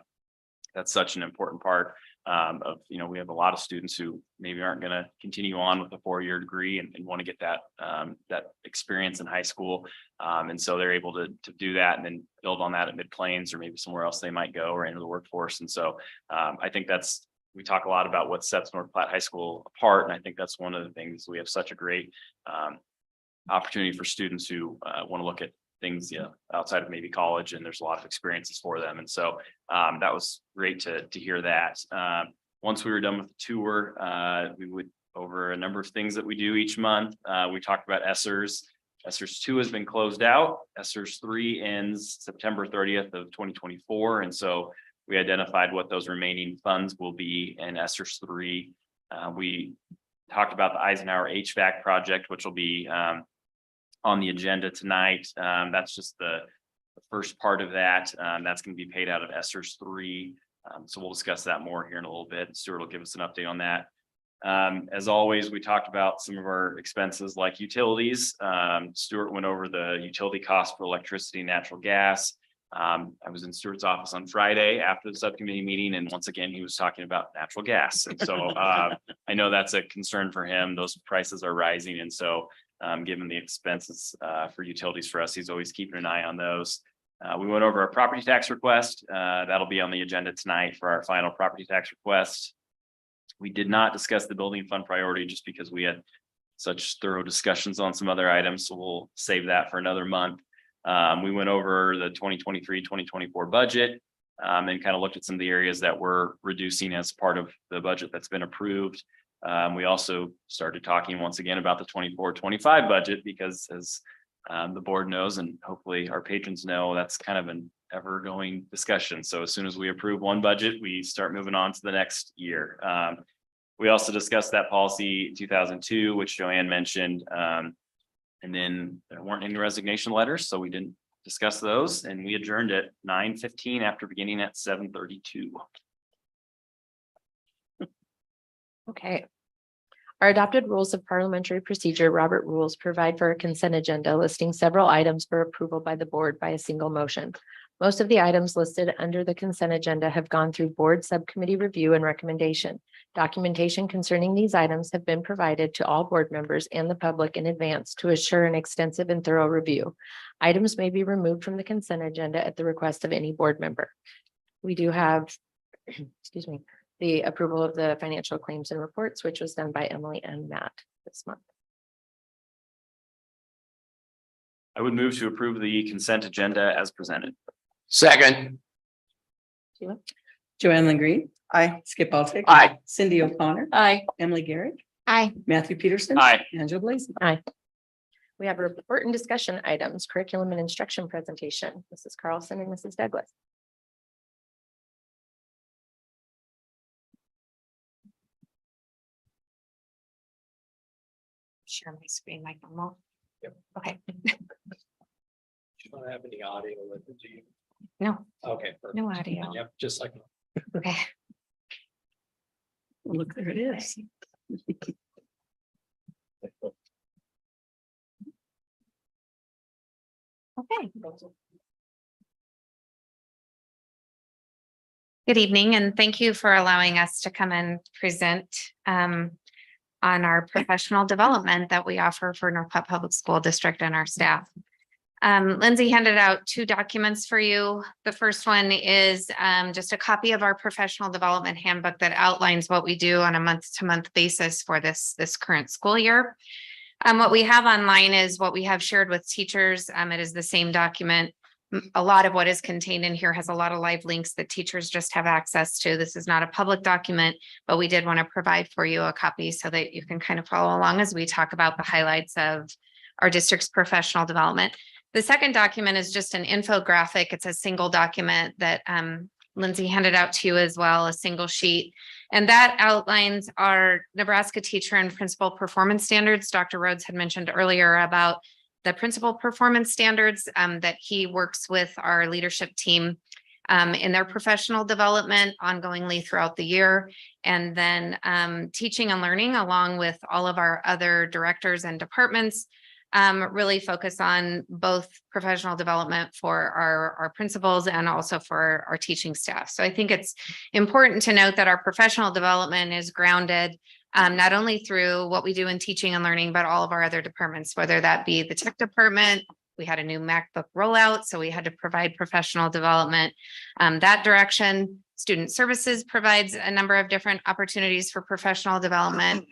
That's such an important part of, we have a lot of students who maybe aren't going to continue on with a 4-year degree and want to get that experience in high school. And so they're able to do that and then build on that at Mid-Plains or maybe somewhere else they might go or into the workforce. And so I think we talk a lot about what sets North Platte High School apart. And I think that's one of the things. We have such a great opportunity for students who want to look at things outside of maybe college, and there's a lot of experiences for them. And so that was great to hear that. Once we were done with the tour, we would over a number of things that we do each month. We talked about ESSERS. ESSERS 2 has been closed out. ESSERS 3 ends September 30th of 2024. And so we identified what those remaining funds will be in ESSERS 3. We talked about the Eisenhower HVAC project, which will be on the agenda tonight. That's just the first part of that. That's going to be paid out of ESSERS 3. So we'll discuss that more here in a little bit. Stuart will give us an update on that. As always, we talked about some of our expenses like utilities. Stuart went over the utility cost for electricity and natural gas. I was in Stuart's office on Friday after the subcommittee meeting, and once again, he was talking about natural gas. And so I know that's a concern for him. Those prices are rising. And so given the expenses for utilities for us. He's always keeping an eye on those. We went over our property tax request. That'll be on the agenda tonight for our final property tax request. We did not discuss the building fund priority just because we had such thorough discussions on some other items, so we'll save that for another month. We went over the 2023-2024 budget and kind of looked at some of the areas that we're reducing as part of the budget that's been approved. We also started talking once again about the 24-25 budget because as the board knows, and hopefully our patrons know, that's kind of an ever-going discussion. So as soon as we approve one budget, we start moving on to the next year. We also discussed that policy 2002, which Joanne mentioned. And then there weren't any resignation letters, so we didn't discuss those. And we adjourned at 9:15 after beginning at 7:32. Okay. Our adopted rules of parliamentary procedure, Robert Rules, provide for a consent agenda listing several items for approval by the board by a single motion. Most of the items listed under the consent agenda have gone through board subcommittee review and recommendation. Documentation concerning these items have been provided to all board members and the public in advance to assure an extensive and thorough review. Items may be removed from the consent agenda at the request of any board member. We do have, excuse me, the approval of the financial claims and reports, which was done by Emily and Matt this month. I would move to approve the consent agenda as presented. Second. Sheila? Joanne Lingreen, Aye. Skip Altic. Aye. Cindy O'Connor. Aye. Emily Garrett, Aye. Matthew Peterson. Aye. Angela Blaze. We have a report and discussion items, curriculum and instruction presentation. Mrs. Carlson and Mrs. Douglas. Share my screen like normal. Yep. Okay, You don't have any audio with it, do you? no, Okay. perfect. no audio. Yep, just like. Okay. Look, there it is. Okay. Good evening, and thank you for allowing us to come and present on our professional development that we offer for North Platte Public School District and our staff. Lindsay handed out 2 documents for you. The first one is just a copy of our professional development handbook that outlines what we do on a month-to-month basis for this current school year. What we have online is what we have shared with teachers. It is the same document. A lot of what is contained in here has a lot of live links that teachers just have access to. This is not a public document, but we did want to provide for you a copy so that you can kind of follow along as we talk about the highlights of our district's professional development. The second document is just an infographic. It's a single document that Lindsay handed out to you as well, a single sheet. And that outlines our Nebraska teacher and principal performance standards. Dr. Rhodes had mentioned earlier about the principal performance standards that he works with our leadership team in their professional development ongoingly throughout the year. And then teaching and learning along with all of our other directors and departments really focus on both professional development for our principals and also for our teaching staff. So I think it's important to note that our professional development is grounded not only through what we do in teaching and learning, but all of our other departments, whether that be the tech department. We had a new MacBook rollout, so we had to provide professional development that direction. Student services provides a number of different opportunities for professional development.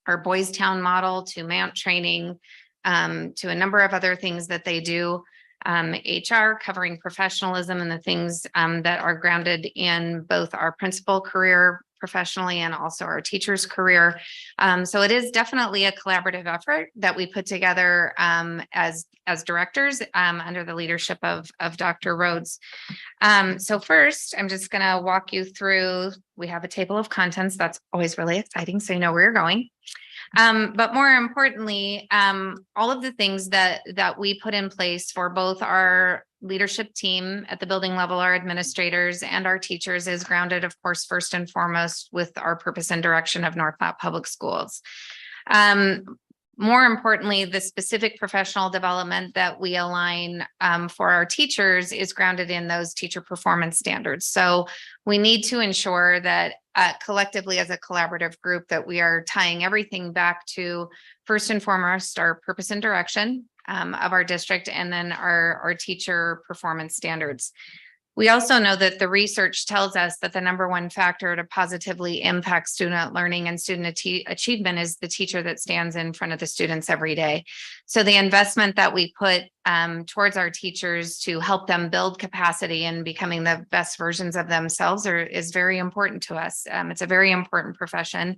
Our Boys Town model to Mount training, to a number of other things that they do. HR covering professionalism and the things that are grounded in both our principal career professionally and also our teacher's career. So it is definitely a collaborative effort that we put together as directors under the leadership of Dr. Rhodes. So first, I'm just going to walk you through, we have a table of contents. That's always really exciting, so you know where you're going. But more importantly, all of the things that we put in place for both our leadership team at the building level, our administrators and our teachers is grounded, of course, first and foremost with our purpose and direction of North Platte Public Schools. more importantly, the specific professional development that we align for our teachers is grounded in those teacher performance standards. So we need to ensure that collectively as a collaborative group that we are tying everything back to first and foremost, our purpose and direction of our district, and then our teacher performance standards. We also know that the research tells us that the number one factor to positively impact student learning and student achievement is the teacher that stands in front of the students every day. So the investment that we put towards our teachers to help them build capacity and becoming the best versions of themselves is very important to us. It's a very important profession.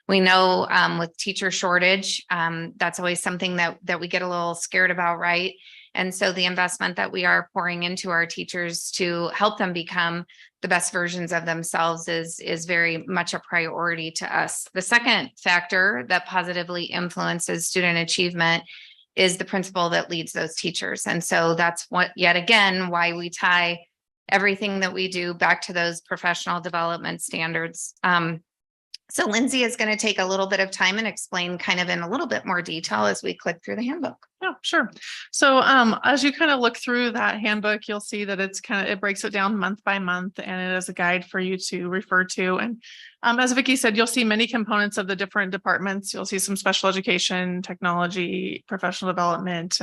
We know with teacher shortage, that's always something that we get a little scared about, right? And so the investment that we are pouring into our teachers to help them become the best versions of themselves is very much a priority to us. The second factor that positively influences student achievement is the principal that leads those teachers. And so that's what, yet again, why we tie everything that we do back to those professional development standards. So Lindsay is going to take a little bit of time and explain kind of in a little bit more detail as we click through the handbook. Yeah, sure. So as you kind of look through that handbook, you'll see that it breaks it down month by month, and it is a guide for you to refer to. And as Vicki said, you'll see many components of the different departments. You'll see some special education, technology, professional development,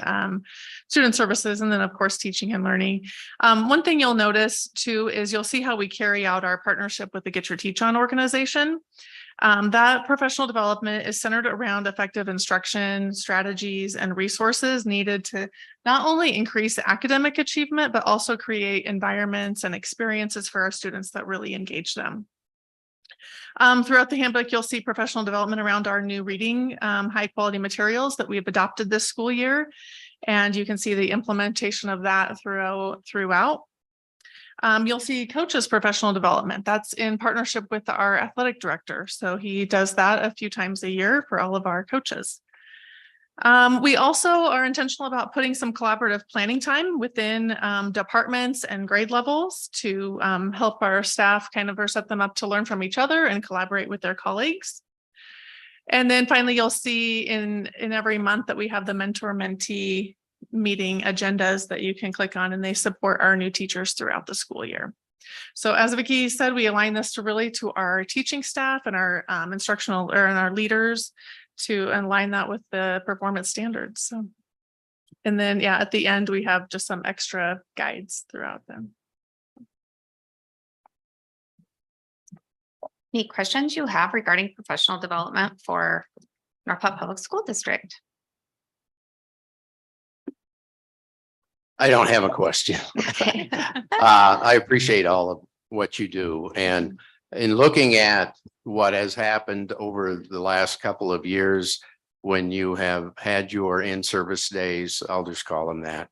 student services, and then of course, teaching and learning. One thing you'll notice too is you'll see how we carry out our partnership with the Get Your Teach On organization. That professional development is centered around effective instruction, strategies, and resources needed to not only increase academic achievement, but also create environments and experiences for our students that really engage them. Throughout the handbook, you'll see professional development around our new reading, high quality materials that we've adopted this school year. And you can see the implementation of that throughout. You'll see coaches professional development. That's in partnership with our athletic director. So he does that a few times a year for all of our coaches. We also are intentional about putting some collaborative planning time within departments and grade levels to help our staff kind of set them up to learn from each other and collaborate with their colleagues. And then finally, you'll see in every month that we have the mentor-mentee meeting agendas that you can click on, and they support our new teachers throughout the school year. So as Vicki said, we align this to our teaching staff and our instructional and our leaders to align that with the performance standards. So, and then at the end, we have just some extra guides throughout them. Any questions you have regarding professional development for North Platte Public School District? I don't have a question. Okay. I appreciate all of what you do. And in looking at what has happened over the last couple of years, when you have had your in-service days, I'll just call them that,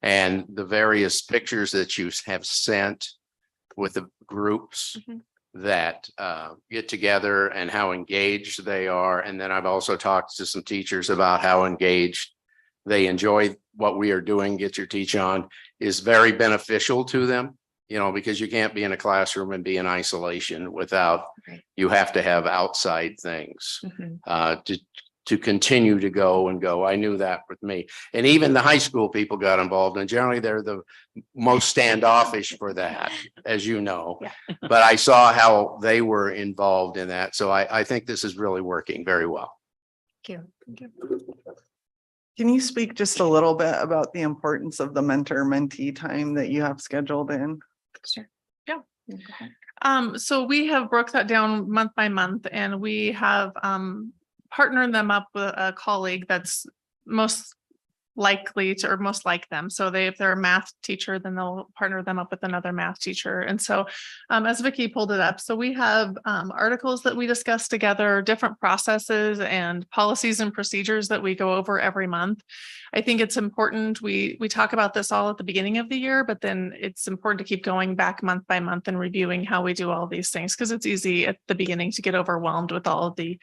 and the various pictures that you have sent with the groups that get together and how engaged they are. And then I've also talked to some teachers about how engaged they enjoy what we are doing. Get Your Teach On is very beneficial to them, because you can't be in a classroom and be in isolation without, you have to have outside things to continue to go. I knew that with me. And even the high school people got involved, and generally they're the most standoffish for that, as you know. But I saw how they were involved in that. So I think this is really working very well. Thank you. Can you speak just a little bit about the importance of the mentor-mentee time that you have scheduled in? Sure. Yeah. So we have broke that down month by month, and we have partnered them up with a colleague that's most likely to, or most like them. So if they're a math teacher, then they'll partner them up with another math teacher. And so as Vicki pulled it up, so we have articles that we discuss together, different processes and policies and procedures that we go over every month. I think it's important. We talk about this all at the beginning of the year, but then it's important to keep going back month by month and reviewing how we do all these things, because it's easy at the beginning to get overwhelmed with all of the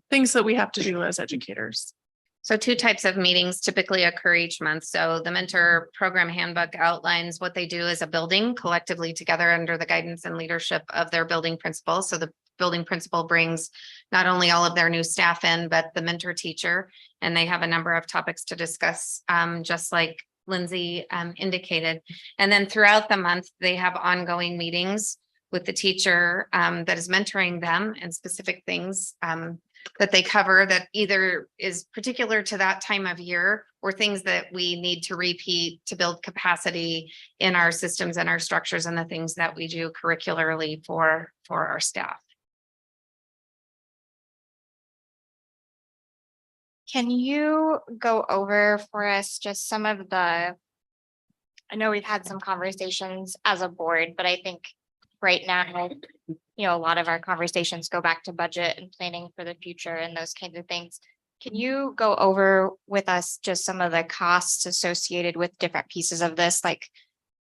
things that we have to do as educators. So 2 types of meetings typically occur each month. So the mentor program handbook outlines what they do as a building collectively together under the guidance and leadership of their building principal. So the building principal brings not only all of their new staff in, but the mentor teacher. And they have a number of topics to discuss, just like Lindsay indicated. And then throughout the month, they have ongoing meetings with the teacher that is mentoring them and specific things that they cover that either is particular to that time of year or things that we need to repeat to build capacity in our systems and our structures and the things that we do curricularly for our staff. Can you go over for us just some of I know we've had some conversations as a board, but I think right now, a lot of our conversations go back to budget and planning for the future and those kinds of things. Can you go over with us just some of the costs associated with different pieces of this, like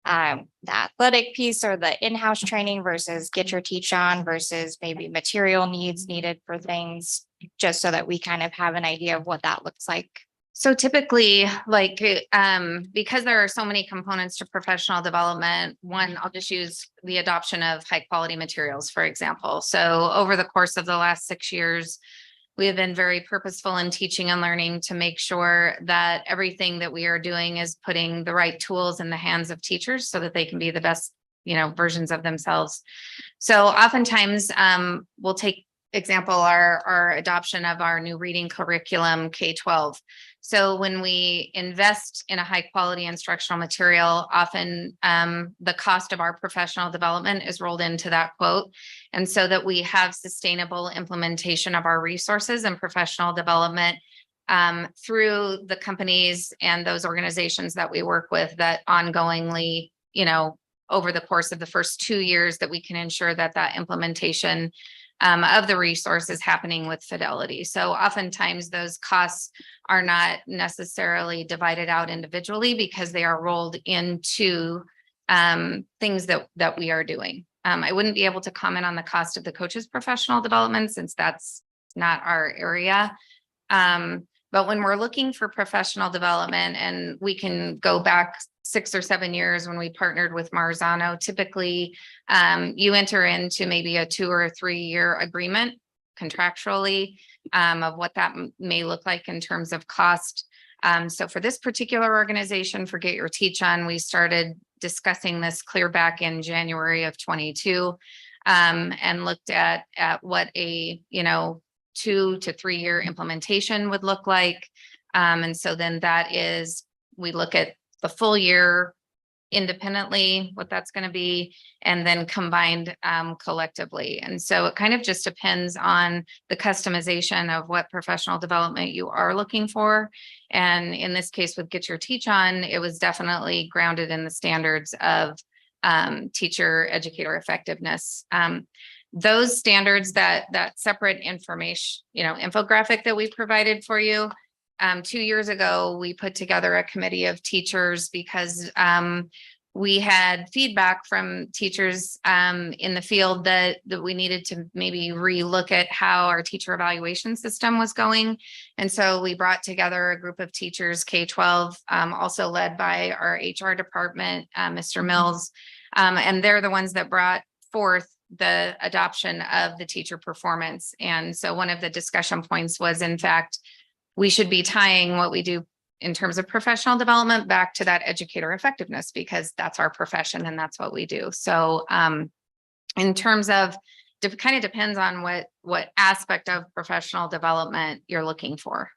the athletic piece or the in-house training versus Get Your Teach On versus maybe material needs needed for things, just so that we kind of have an idea of what that looks like? So typically, like, because there are so many components to professional development, one, I'll just use the adoption of high quality materials, for example. So over the course of the last 6 years, we have been very purposeful in teaching and learning to make sure that everything that we are doing is putting the right tools in the hands of teachers so that they can be the best, versions of themselves. So oftentimes, we'll take example, our adoption of our new reading curriculum K-12. So when we invest in a high quality instructional material, often the cost of our professional development is rolled into that quote. And so that we have sustainable implementation of our resources and professional development through the companies and those organizations that we work with, that ongoingly, over the course of the first 2 years, that we can ensure that that implementation of the resource is happening with fidelity. So oftentimes those costs are not necessarily divided out individually because they are rolled into things that we are doing. I wouldn't be able to comment on the cost of the coach's professional development since that's not our area. But when we're looking for professional development, and we can go back 6 or 7 years when we partnered with Marzano, typically you enter into maybe a 2 or 3 year agreement contractually of what that may look like in terms of cost. So for this particular organization, for Get Your Teach On, we started discussing this clear back in January of 22 and looked at what a 2 to 3 year implementation would look like. And so then that is, we look at the full year independently, what that's going to be, and then combined collectively. And so it kind of just depends on the customization of what professional development you are looking for. And in this case with Get Your Teach On, it was definitely grounded in the standards of teacher educator effectiveness. Those standards, that separate information, infographic that we provided for you, 2 years ago, we put together a committee of teachers because we had feedback from teachers in the field that we needed to maybe relook at how our teacher evaluation system was going. And so we brought together a group of teachers, K-12, also led by our HR department, Mr. Mills, and they're the ones that brought forth the adoption of the teacher performance. And so one of the discussion points was, in fact, we should be tying what we do in terms of professional development back to that educator effectiveness, because that's our profession and that's what we do. So in terms of, it kind of depends on what aspect of professional development you're looking for.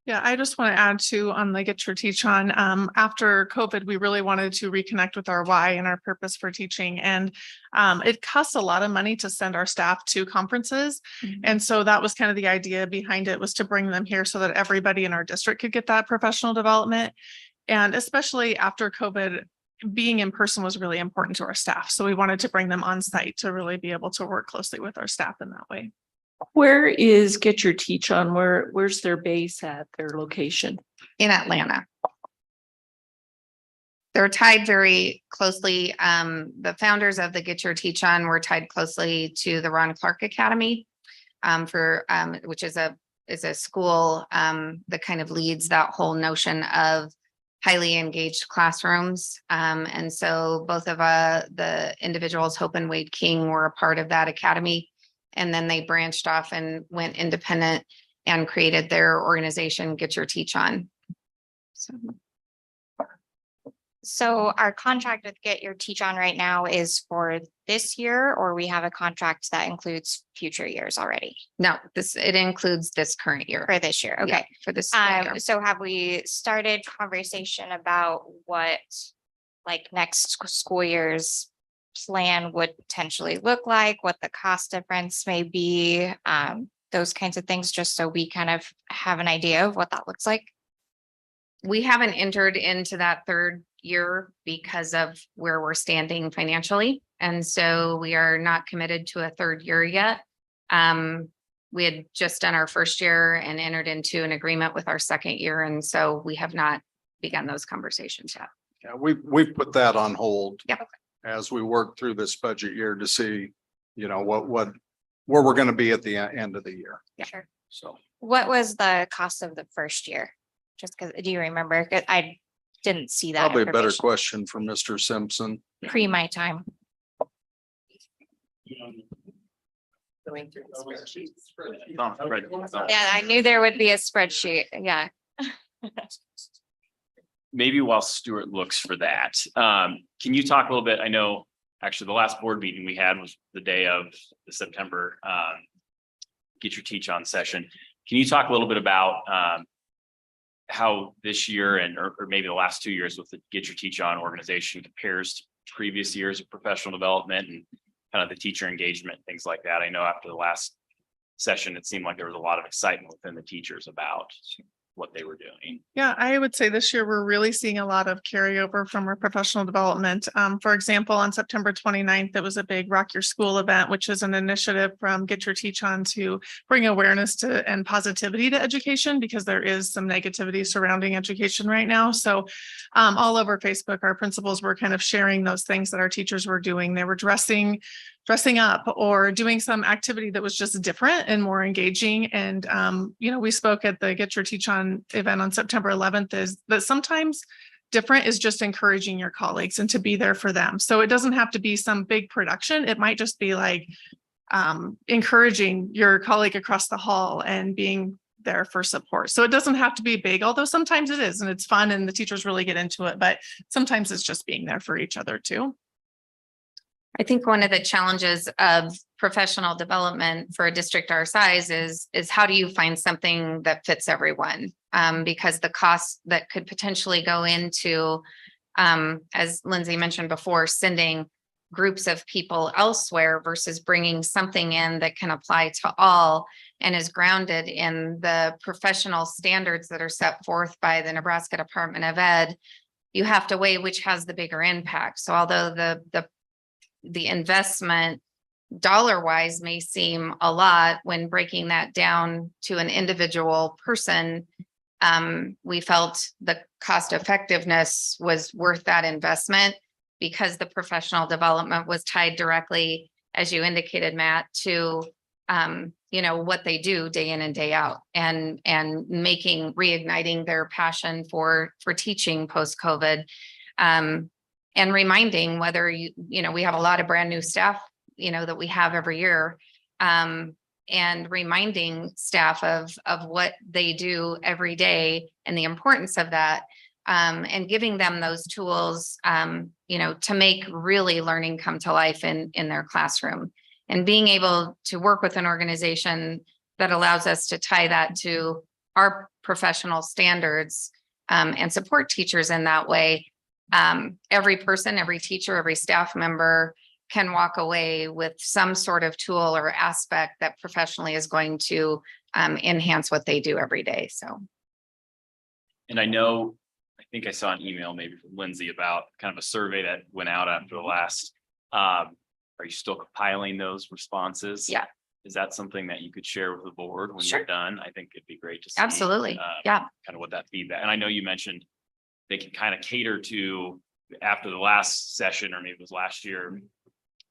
Yeah, I just want to add to on the Get Your Teach On. After COVID, we really wanted to reconnect with our why and our purpose for teaching. And it costs a lot of money to send our staff to conferences. Mm-hmm. And so that was kind of the idea behind it, was to bring them here so that everybody in our district could get that professional development. And especially after COVID, being in person was really important to our staff. So we wanted to bring them on site to really be able to work closely with our staff in that way. Where is Get Your Teach On? Where's their base at, their location? In Atlanta. They're tied very closely. The founders of the Get Your Teach On were tied closely to the Ron Clark Academy, which is a school that kind of leads that whole notion of highly engaged classrooms. And so both of the individuals, Hope and Wade King, were a part of that academy. and then they branched off and went independent and created their organization, Get Your Teach On. So our contract with Get Your Teach On right now is for this year, or we have a contract that includes future years already No, it includes this current year. for this year? Yeah, Okay. for this. school year. So have we started conversation about what like next school year's plan would potentially look like, what the cost difference may be, those kinds of things, just so we kind of have an idea of what that looks like? We haven't entered into that third year because of where we're standing financially. And so we are not committed to a third year yet. We had just done our first year and entered into an agreement with our second year. And so we have not begun those conversations yet. Yeah, we've put that on hold. Yep. As we work through this budget year to see, where we're going to be at the end of the year. Yeah. Sure. So. What was the cost of the first year? Just because, do you remember? 'Cause I didn't see that. Probably a better information question for Mr. Simpson. Pre my time. Going through the spreadsheets. It's on Fred- it's on- Yeah, I knew there would be a spreadsheet. Yeah. Maybe while Stuart looks for that, can you talk a little bit? I know actually the last board meeting we had was the day of the September Get Your Teach On session. Can you talk a little bit about how this year or maybe the last 2 years with the Get Your Teach On organization compares to previous years of professional development and kind of the teacher engagement, things like that? I know after the last session, it seemed like there was a lot of excitement within the teachers about what they were doing. Yeah, I would say this year we're really seeing a lot of carryover from our professional development. For example, on September 29th, there was a big Rock Your School event, which is an initiative from Get Your Teach On to bring awareness to and positivity to education, because there is some negativity surrounding education right now. So all over Facebook, our principals were kind of sharing those things that our teachers were doing. They were dressing up or doing some activity that was just different and more engaging. And, we spoke at the Get Your Teach On event on September 11th, is that sometimes different is just encouraging your colleagues and to be there for them. So it doesn't have to be some big production. It might just be like encouraging your colleague across the hall and being there for support. So it doesn't have to be big, although sometimes it is, and it's fun and the teachers really get into it, but sometimes it's just being there for each other too. I think one of the challenges of professional development for a district our size is how do you find something that fits everyone? Because the costs that could potentially go into, as Lindsay mentioned before, sending groups of people elsewhere versus bringing something in that can apply to all and is grounded in the professional standards that are set forth by the Nebraska Department of Ed. You have to weigh which has the bigger impact. So although the investment dollar wise may seem a lot, when breaking that down to an individual person, we felt the cost effectiveness was worth that investment because the professional development was tied directly, as you indicated, Matt, to what they do day in and day out, and reigniting their passion for teaching post-COVID. And reminding whether we have a lot of brand new staff, that we have every year, and reminding staff of what they do every day and the importance of that, and giving them those tools, to make really learning come to life in their classroom, and being able to work with an organization that allows us to tie that to our professional standards, and support teachers in that way. Every person, every teacher, every staff member can walk away with some sort of tool or aspect that professionally is going to enhance what they do every day. So. And I think I saw an email maybe from Lindsay about kind of a survey that went out after the last. Are you still compiling those responses? Yeah. Is that something that you could share with the board when Sure. you're done? I think it'd be great to see. Absolutely. Yeah. Kind of what that feedback, and I know you mentioned they can kind of cater to after the last session, or maybe it was last year,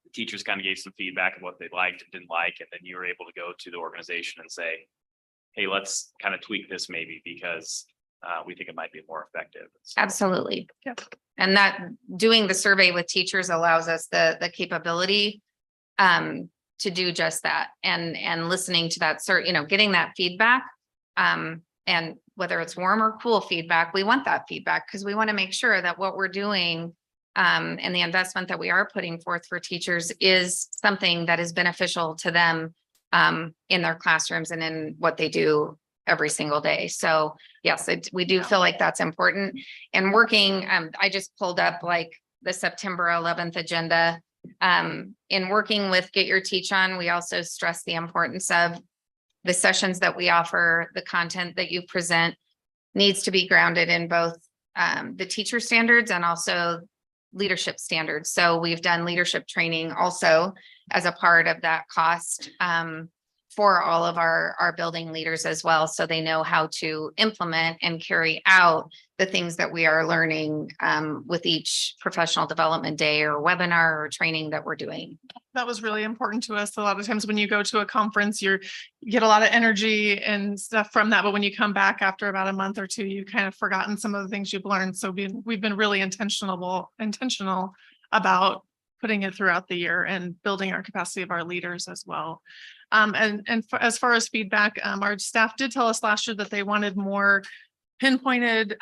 the teachers kind of gave some feedback of what they liked and didn't like, and then you were able to go to the organization and say, hey, let's kind of tweak this maybe because we think it might be more effective. So, Absolutely. Yep. And that doing the survey with teachers allows us the capability do just that and listening to that, getting that feedback. And whether it's warm or cool feedback, we want that feedback because we want to make sure that what we're doing and the investment that we are putting forth for teachers is something that is beneficial to them in their classrooms and in what they do every single day. So yes, we do feel like that's important. And working, I just pulled up like the September 11th agenda. In working with Get Your Teach On, we also stress the importance of the sessions that we offer, the content that you present needs to be grounded in both the teacher standards and also leadership standards. So we've done leadership training also as a part of that cost for all of our building leaders as well. So they know how to implement and carry out the things that we are learning with each professional development day or webinar or training that we're doing. That was really important to us. A lot of times when you go to a conference, you get a lot of energy and stuff from that. But when you come back after about a month or two, you kind of forgotten some of the things you've learned. So we've been really intentional about putting it throughout the year and building our capacity of our leaders as well. As far as feedback, our staff did tell us last year that they wanted more pinpointed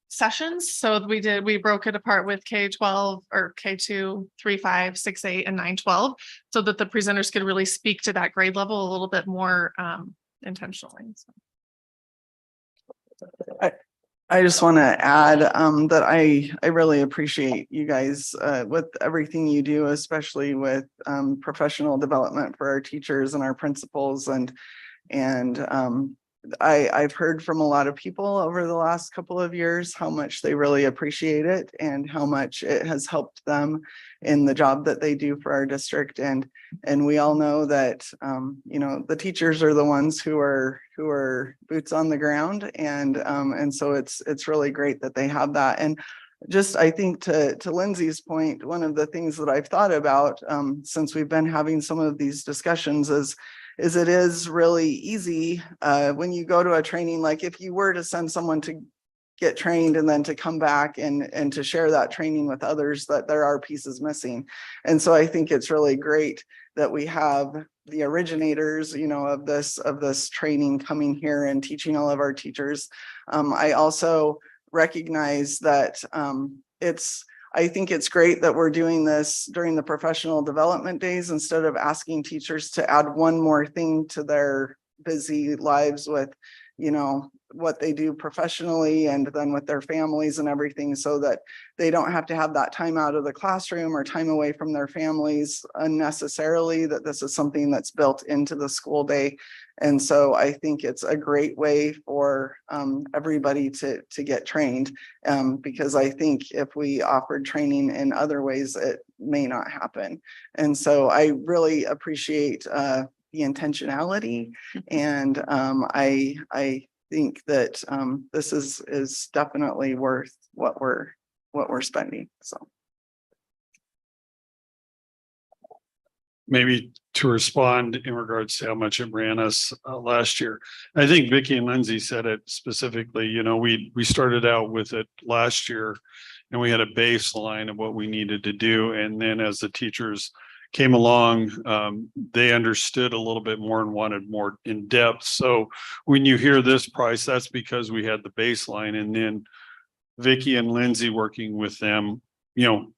sessions. So we broke it apart with K-12 or K2, 3, 5, 6, 8, and 9, 12, so that the presenters could really speak to that grade level a little bit more intentionally. I just want to add that I really appreciate you guys with everything you do, especially with professional development for our teachers and our principals. And I've heard from a lot of people over the last couple of years how much they really appreciate it and how much it has helped them in the job that they do for our district. And we all know that the teachers are the ones who are boots on the ground, and so it's really great that they have that. And just I think to Lindsay's point, one of the things that I've thought about since we've been having some of these discussions is it is really easy when you go to a training, like if you were to send someone to get trained and then to come back and to share that training with others, that there are pieces missing. And so I think it's really great that we have the originators, of this training coming here and teaching all of our teachers. I also recognize that I think it's great that we're doing this during the professional development days instead of asking teachers to add one more thing to their busy lives with, what they do professionally and then with their families and everything, so that they don't have to have that time out of the classroom or time away from their families unnecessarily, that this is something that's built into the school day. And so I think it's a great way for everybody to get trained, because I think if we offered training in other ways, it may not happen. And so I really appreciate the intentionality, and I think that this is definitely worth what we're spending. So maybe to respond in regards to how much it ran us last year. I think Vicki and Lindsay said it specifically. We started out with it last year and we had a baseline of what we needed to do. And then as the teachers came along, they understood a little bit more and wanted more in depth. So when you hear this price, that's because we had the baseline, and then Vicki and Lindsay working with them,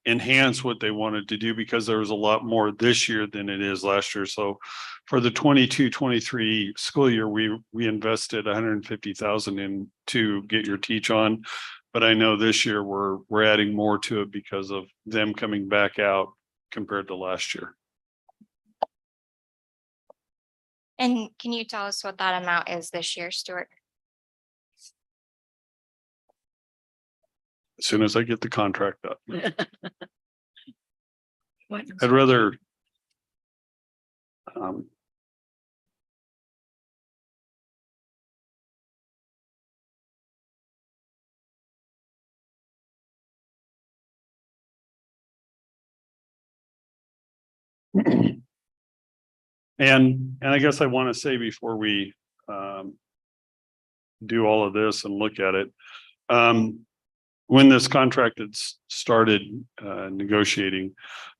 enhance what they wanted to do, because there was a lot more this year than it is last year. So for the 22-23 school year, we invested $150,000 in to Get Your Teach On. But I know this year we're adding more to it because of them coming back out compared to last year. And can you tell us what that amount is this year, Stuart? As soon as I get the contract up. What? I'd rather and I guess I want to say before we do all of this and look at it, when this contract had started negotiating,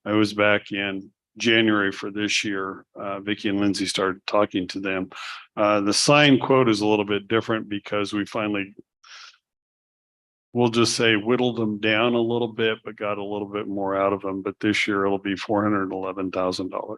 I was back in January for this year, Vicky and Lindsay started talking to them. The sign quote is a little bit different because we finally, we'll just say whittled them down a little bit, but got a little bit more out of them. But this year it'll be $411,000.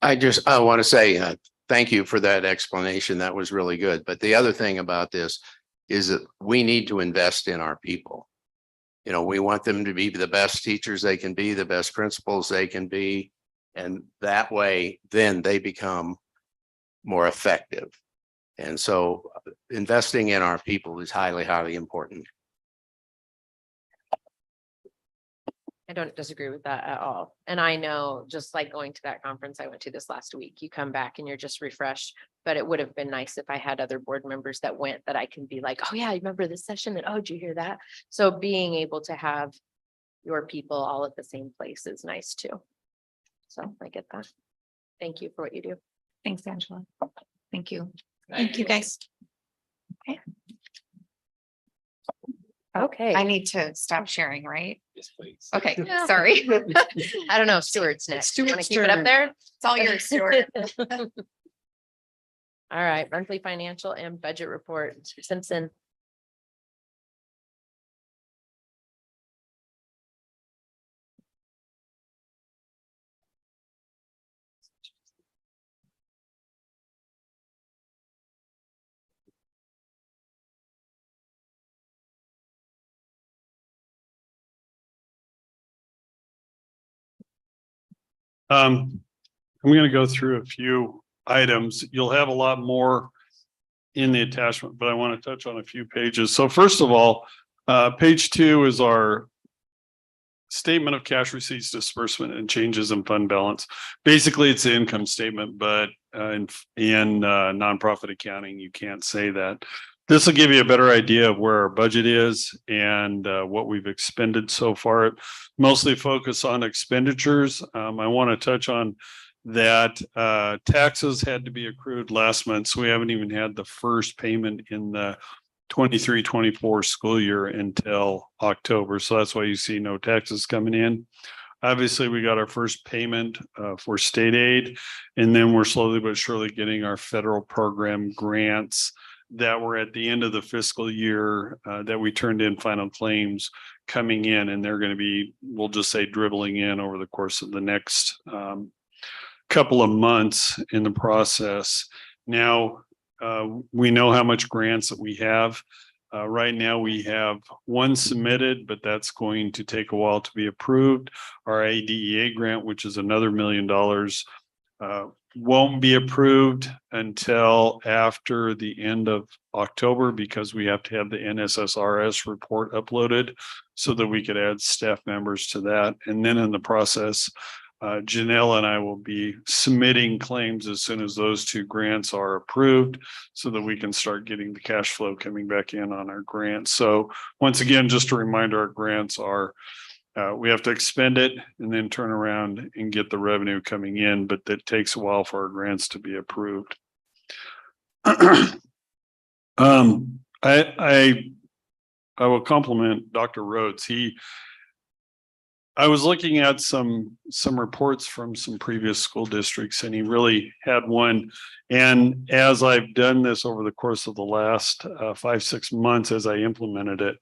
I want to say, thank you for that explanation. That was really good. But the other thing about this is that we need to invest in our people. You know, we want them to be the best teachers they can be, the best principals they can be. And that way, then they become more effective. And so investing in our people is highly, highly important. I don't disagree with that at all. And I know, just like going to that conference I went to this last week, you come back and you're just refreshed. But it would have been nice if I had other board members that went, that I can be like, oh yeah, I remember this session, and oh, did you hear that? So being able to have your people all at the same place is nice too. So I get that. Thank you for what you do. Thanks, Angela. Thank you. Thank you, guys. Okay. I need to stop sharing, right? Yes, please. Okay, sorry. I don't know, Stuart's next. You want to Stuart's keep it up turn. there? It's all yours, Stuart. All right, monthly financial and budget report, Mr. Simpson. I'm going to go through a few items. You'll have a lot more in the attachment, but I want to touch on a few pages. So first of all, page 2 is our statement of cash receipts, disbursement, and changes in fund balance. Basically, it's the income statement, but in nonprofit accounting, you can't say that. This will give you a better idea of where our budget is and what we've expended so far. Mostly focus on expenditures. I want to touch on that taxes had to be accrued last month, so we haven't even had the first payment in the 23-24 school year until October. So that's why you see no taxes coming in. Obviously, we got our first payment for state aid, and then we're slowly but surely getting our federal program grants that were at the end of the fiscal year that we turned in final claims coming in, and they're going to be, we'll just say, dribbling in over the course of the next couple of months in the process. Now, we know how much grants that we have. Right now, we have one submitted, but that's going to take a while to be approved. Our ADEA grant, which is another $1 million, won't be approved until after the end of October, because we have to have the NSSRS report uploaded so that we could add staff members to that. And then in the process, Janelle and I will be submitting claims as soon as those two grants are approved so that we can start getting the cash flow coming back in on our grants. So once again, just a reminder, our grants are, we have to expend it and then turn around and get the revenue coming in, but that takes a while for our grants to be approved. I will compliment Dr. Rhodes. I was looking at some reports from some previous school districts, and he really had one. And as I've done this over the course of the last 5-6 months, as I implemented it,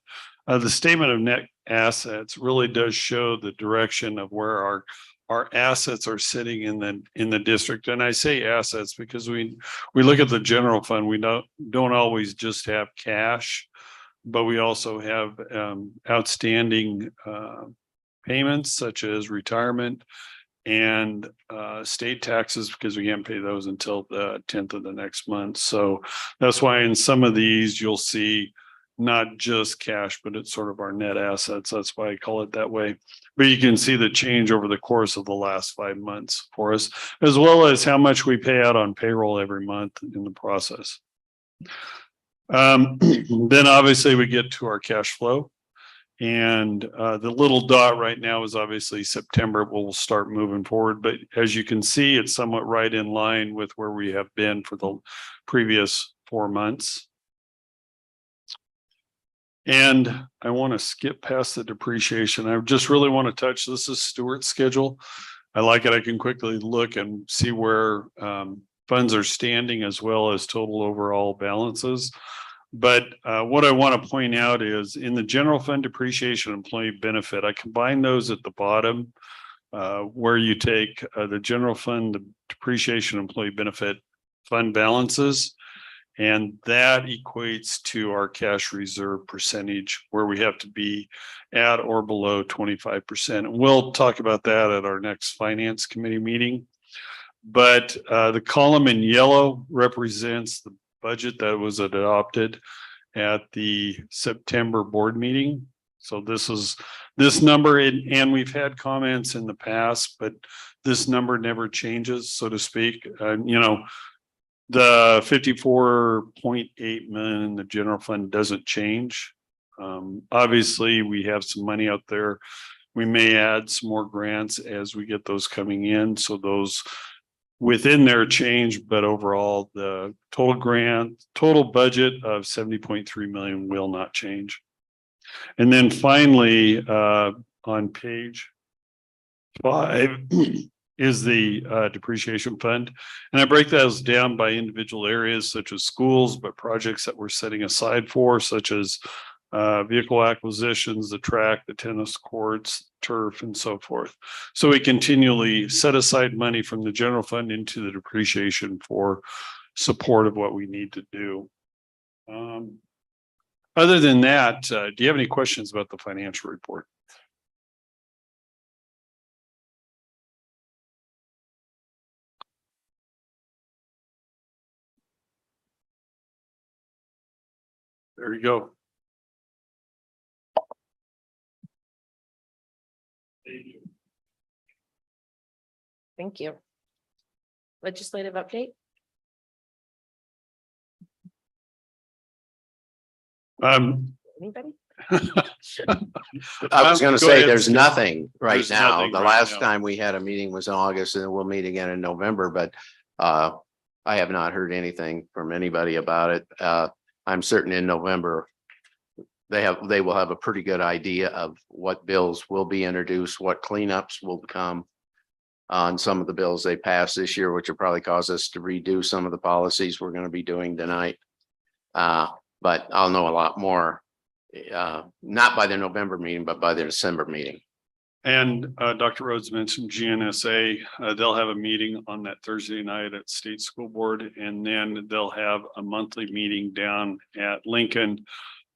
the statement of net assets really does show the direction of where our assets are sitting in the district. And I say assets because we look at the general fund. We don't always just have cash, but we also have outstanding payments such as retirement and state taxes, because we can't pay those until the 10th of the next month. So that's why in some of these you'll see not just cash, but it's sort of our net assets. That's why I call it that way. But you can see the change over the course of the last 5 months for us, as well as how much we pay out on payroll every month in the process. Then obviously we get to our cash flow. And the little dot right now is obviously September. We'll start moving forward. But as you can see, it's somewhat right in line with where we have been for the previous 4 months. And I want to skip past the depreciation. I just really want to touch, this is Stewart's schedule. I like it. I can quickly look and see where funds are standing as well as total overall balances. But what I want to point out is in the general fund depreciation employee benefit, I combine those at the bottom where you take the general fund, the depreciation employee benefit fund balances. And that equates to our cash reserve percentage where we have to be at or below 25%. We'll talk about that at our next finance committee meeting. But the column in yellow represents the budget that was adopted at the September board meeting. So this is this number, and we've had comments in the past, but this number never changes, so to speak. The 54.8 million in the general fund doesn't change. Obviously, we have some money out there. We may add some more grants as we get those coming in. So those within their change, but overall, the total budget of 70.3 million will not change. And then finally, on page 5, is the depreciation fund. And I break those down by individual areas such as schools, but projects that we're setting aside for, such as vehicle acquisitions, the track, the tennis courts, turf, and so forth. So we continually set aside money from the general fund into the depreciation for support of what we need to do. Other than that, do you have any questions about the financial report? There you go. Thank you. Legislative update? Anybody? I was gonna Go say, ahead, there's Steve. nothing right There's now. nothing The right last now. time we had a meeting was in August, and we'll meet again in November, but I have not heard anything from anybody about it. I'm certain in November they will have a pretty good idea of what bills will be introduced, what cleanups will come on some of the bills they passed this year, which will probably cause us to redo some of the policies we're going to be doing tonight. But I'll know a lot more, not by the November meeting, but by the December meeting. And Dr. Rhodes mentioned GNSA. They'll have a meeting on that Thursday night at State School Board, and then they'll have a monthly meeting down at Lincoln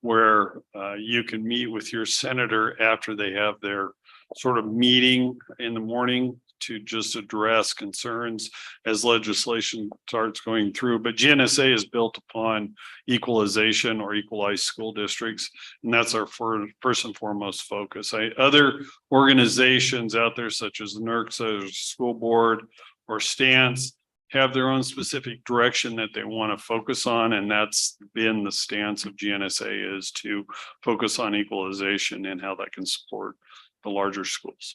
where you can meet with your senator after they have their sort of meeting in the morning to just address concerns as legislation starts going through. But GNSA is built upon equalization or equalized school districts, and that's our first and foremost focus. Other organizations out there such as NERCSA or School Board or STANCE have their own specific direction that they want to focus on, and that's been the stance of GNSA, is to focus on equalization and how that can support the larger schools.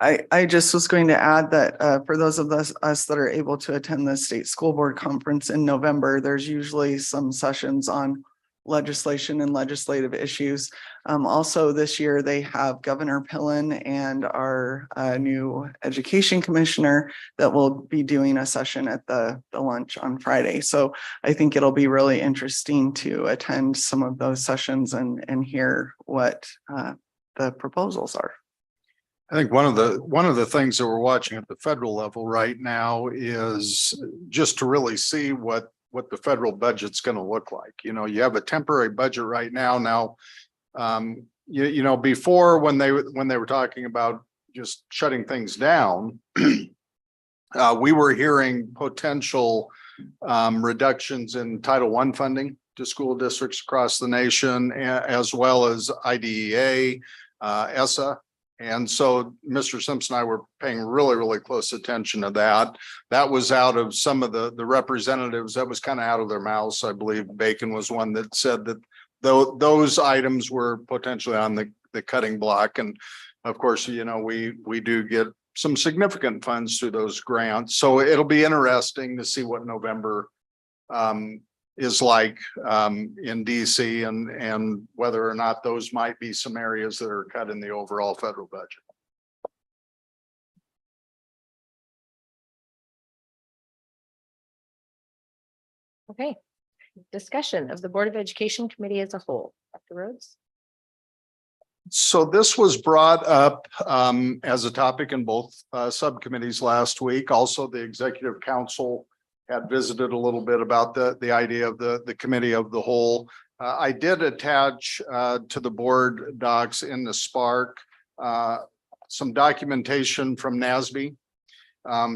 I just was going to add that for those of us that are able to attend the state school board conference in November, there's usually some sessions on legislation and legislative issues. Also this year, they have Governor Pillen and our new education commissioner that will be doing a session at the lunch on Friday. So I think it'll be really interesting to attend some of those sessions and hear what the proposals are. I think one of the things that we're watching at the federal level right now is just to really see what the federal budget's going to look like. You know, you have a temporary budget right now. Now, you know, before when they were talking about just shutting things down, we were hearing potential reductions in Title I funding to school districts across the nation, as well as IDEA, ESSA. And so Mr. Simpson and I were paying really, really close attention to that. That was out of some of the representatives, that was kind of out of their mouths. I believe Bacon was one that said that those items were potentially on the cutting block. And of course, you know, we do get some significant funds through those grants. So it'll be interesting to see what November is like in DC and whether or not those might be some areas that are cut in the overall federal budget. Okay. Discussion of the Board of Education Committee as a whole. Dr. Rhodes? So this was brought up as a topic in both subcommittees last week. Also, the Executive Council had visited a little bit about the idea of the committee of the whole. I did attach to the board docs in the Spark some documentation from NASB.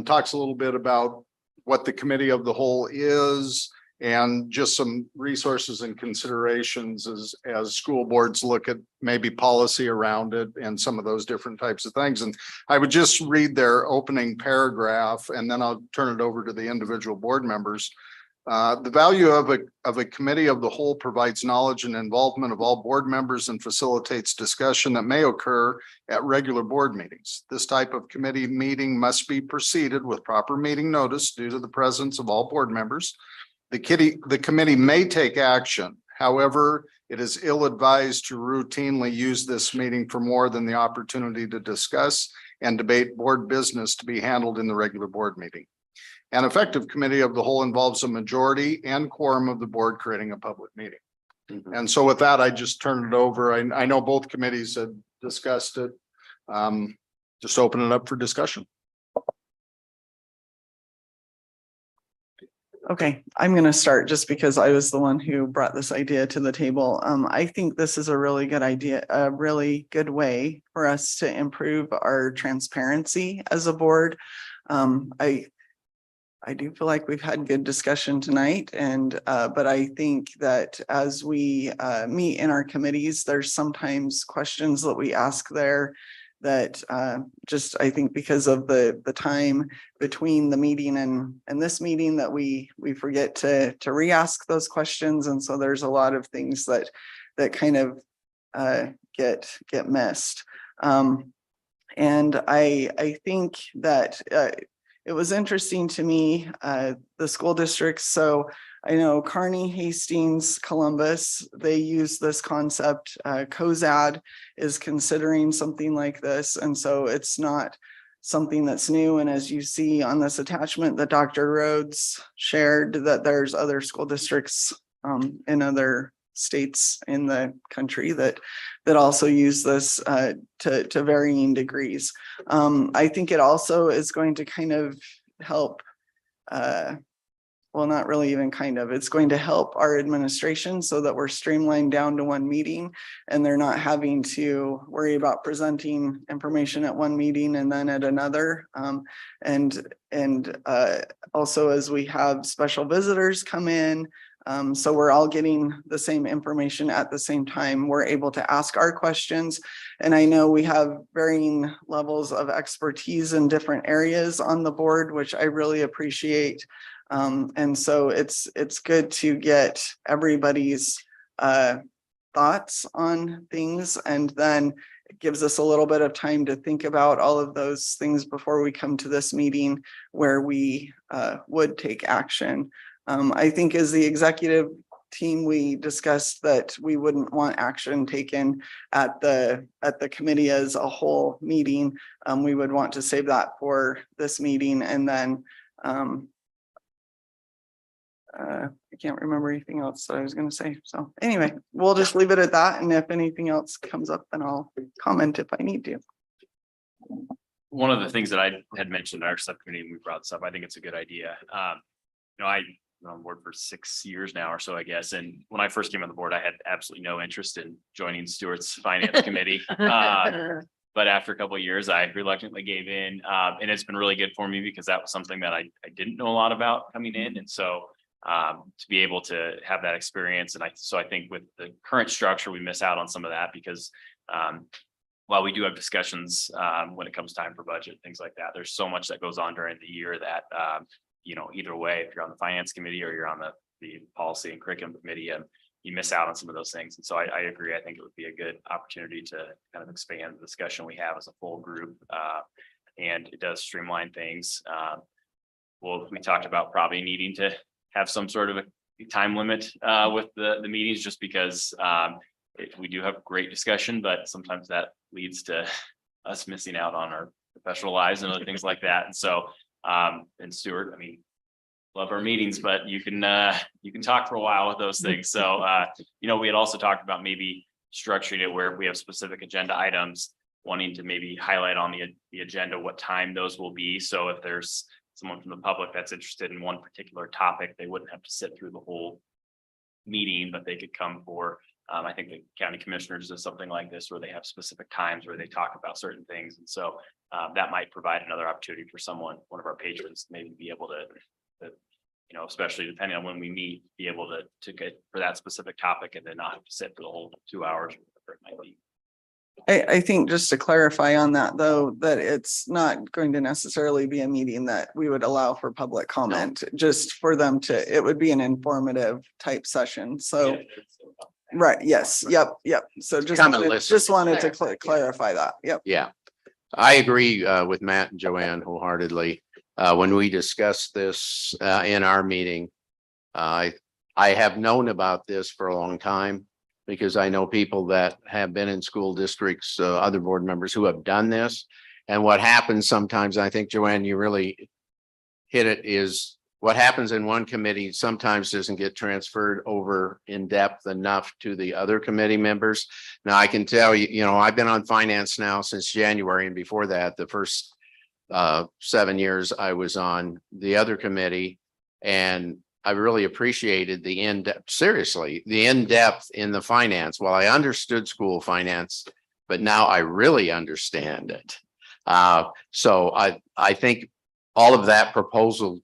Talks a little bit about what the committee of the whole is, and just some resources and considerations as school boards look at maybe policy around it and some of those different types of things. And I would just read their opening paragraph and then I'll turn it over to the individual board members. The value of a committee of the whole provides knowledge and involvement of all board members and facilitates discussion that may occur at regular board meetings. This type of committee meeting must be preceded with proper meeting notice due to the presence of all board members. The committee may take action. However, it is ill-advised to routinely use this meeting for more than the opportunity to discuss and debate board business to be handled in the regular board meeting. An effective committee of the whole involves a majority and quorum of the board creating a public meeting. And so with that, I just turn it over. I know both committees had discussed it. Just open it up for discussion. Okay, I'm going to start just because I was the one who brought this idea to the table. I think this is a really good idea, a really good way for us to improve our transparency as a board. I do feel like we've had good discussion tonight, and but I think that as we meet in our committees, there's sometimes questions that we ask there that just I think because of the time between the meeting and this meeting that we forget to re-ask those questions, and so there's a lot of things that kind of get missed. And I think that it was interesting to me, the school districts. So I know Kearney, Hastings, Columbus, they use this concept. COSAD is considering something like this. And so it's not something that's new. And as you see on this attachment that Dr. Rhodes shared, that there's other school districts in other states in the country that also use this to varying degrees. I think it also is going to kind of help, well, not really even kind of, it's going to help our administration so that we're streamlined down to one meeting and they're not having to worry about presenting information at one meeting and then at another. And also as we have special visitors come in, so we're all getting the same information at the same time. We're able to ask our questions. And I know we have varying levels of expertise in different areas on the board, which I really appreciate. And so it's good to get everybody's thoughts on things, and then it gives us a little bit of time to think about all of those things before we come to this meeting where we would take action. I think as the executive team, we discussed that we wouldn't want action taken at the committee as a whole meeting. We would want to save that for this meeting, and then I can't remember anything else that I was going to say. So anyway, we'll just leave it at that. And if anything else comes up, then I'll comment if I need to. One of the things that I had mentioned in our subcommittee, and we brought this up, I think it's a good idea. I've been on board for 6 years now or so, I guess. And when I first came on the board, I had absolutely no interest in joining Stewart's finance committee. But after a couple of years, I reluctantly gave in. And it's been really good for me because that was something that I didn't know a lot about coming in. And so to be able to have that experience. And I think with the current structure, we miss out on some of that because while we do have discussions when it comes time for budget, things like that, there's so much that goes on during the year that, either way, if you're on the finance committee or you're on the policy and curriculum committee, you miss out on some of those things. And so I agree. I think it would be a good opportunity to kind of expand the discussion we have as a full group. And it does streamline things. We talked about probably needing to have some sort of a time limit with the meetings, just because we do have great discussion, but sometimes that leads to us missing out on our professional lives and other things like that. And so, and Stuart, I mean, love our meetings, but you can talk for a while with those things. So, we had also talked about maybe structuring it where we have specific agenda items, wanting to maybe highlight on the agenda what time those will be. So if there's someone from the public that's interested in one particular topic, they wouldn't have to sit through the whole meeting, but they could come for, I think the county commissioners does something like this where they have specific times where they talk about certain things. And so that might provide another opportunity for someone, one of our patrons, to maybe be able to especially depending on when we meet, be able to get for that specific topic and then not have to sit for the whole 2 hours, or whatever it might be. I think just to clarify on that, though, that it's not going to necessarily be a meeting that we would allow for public comment, just for them it would be an informative type session. So, right. Yes. Yep. So just wanted to clarify that. Yep. Yeah, I agree with Matt and Joanne wholeheartedly. When we discussed this in our meeting, I have known about this for a long time because I know people that have been in school districts, other board members who have done this. And what happens sometimes, I think, Joanne, you really hit it, is what happens in one committee sometimes doesn't get transferred over in depth enough to the other committee members. Now, I can tell you, I've been on finance now since January, and before that, the first 7 years I was on the other committee, and I really appreciated the in-depth in the finance. Well, I understood school finance, but now I really understand it. So I think all of that proposal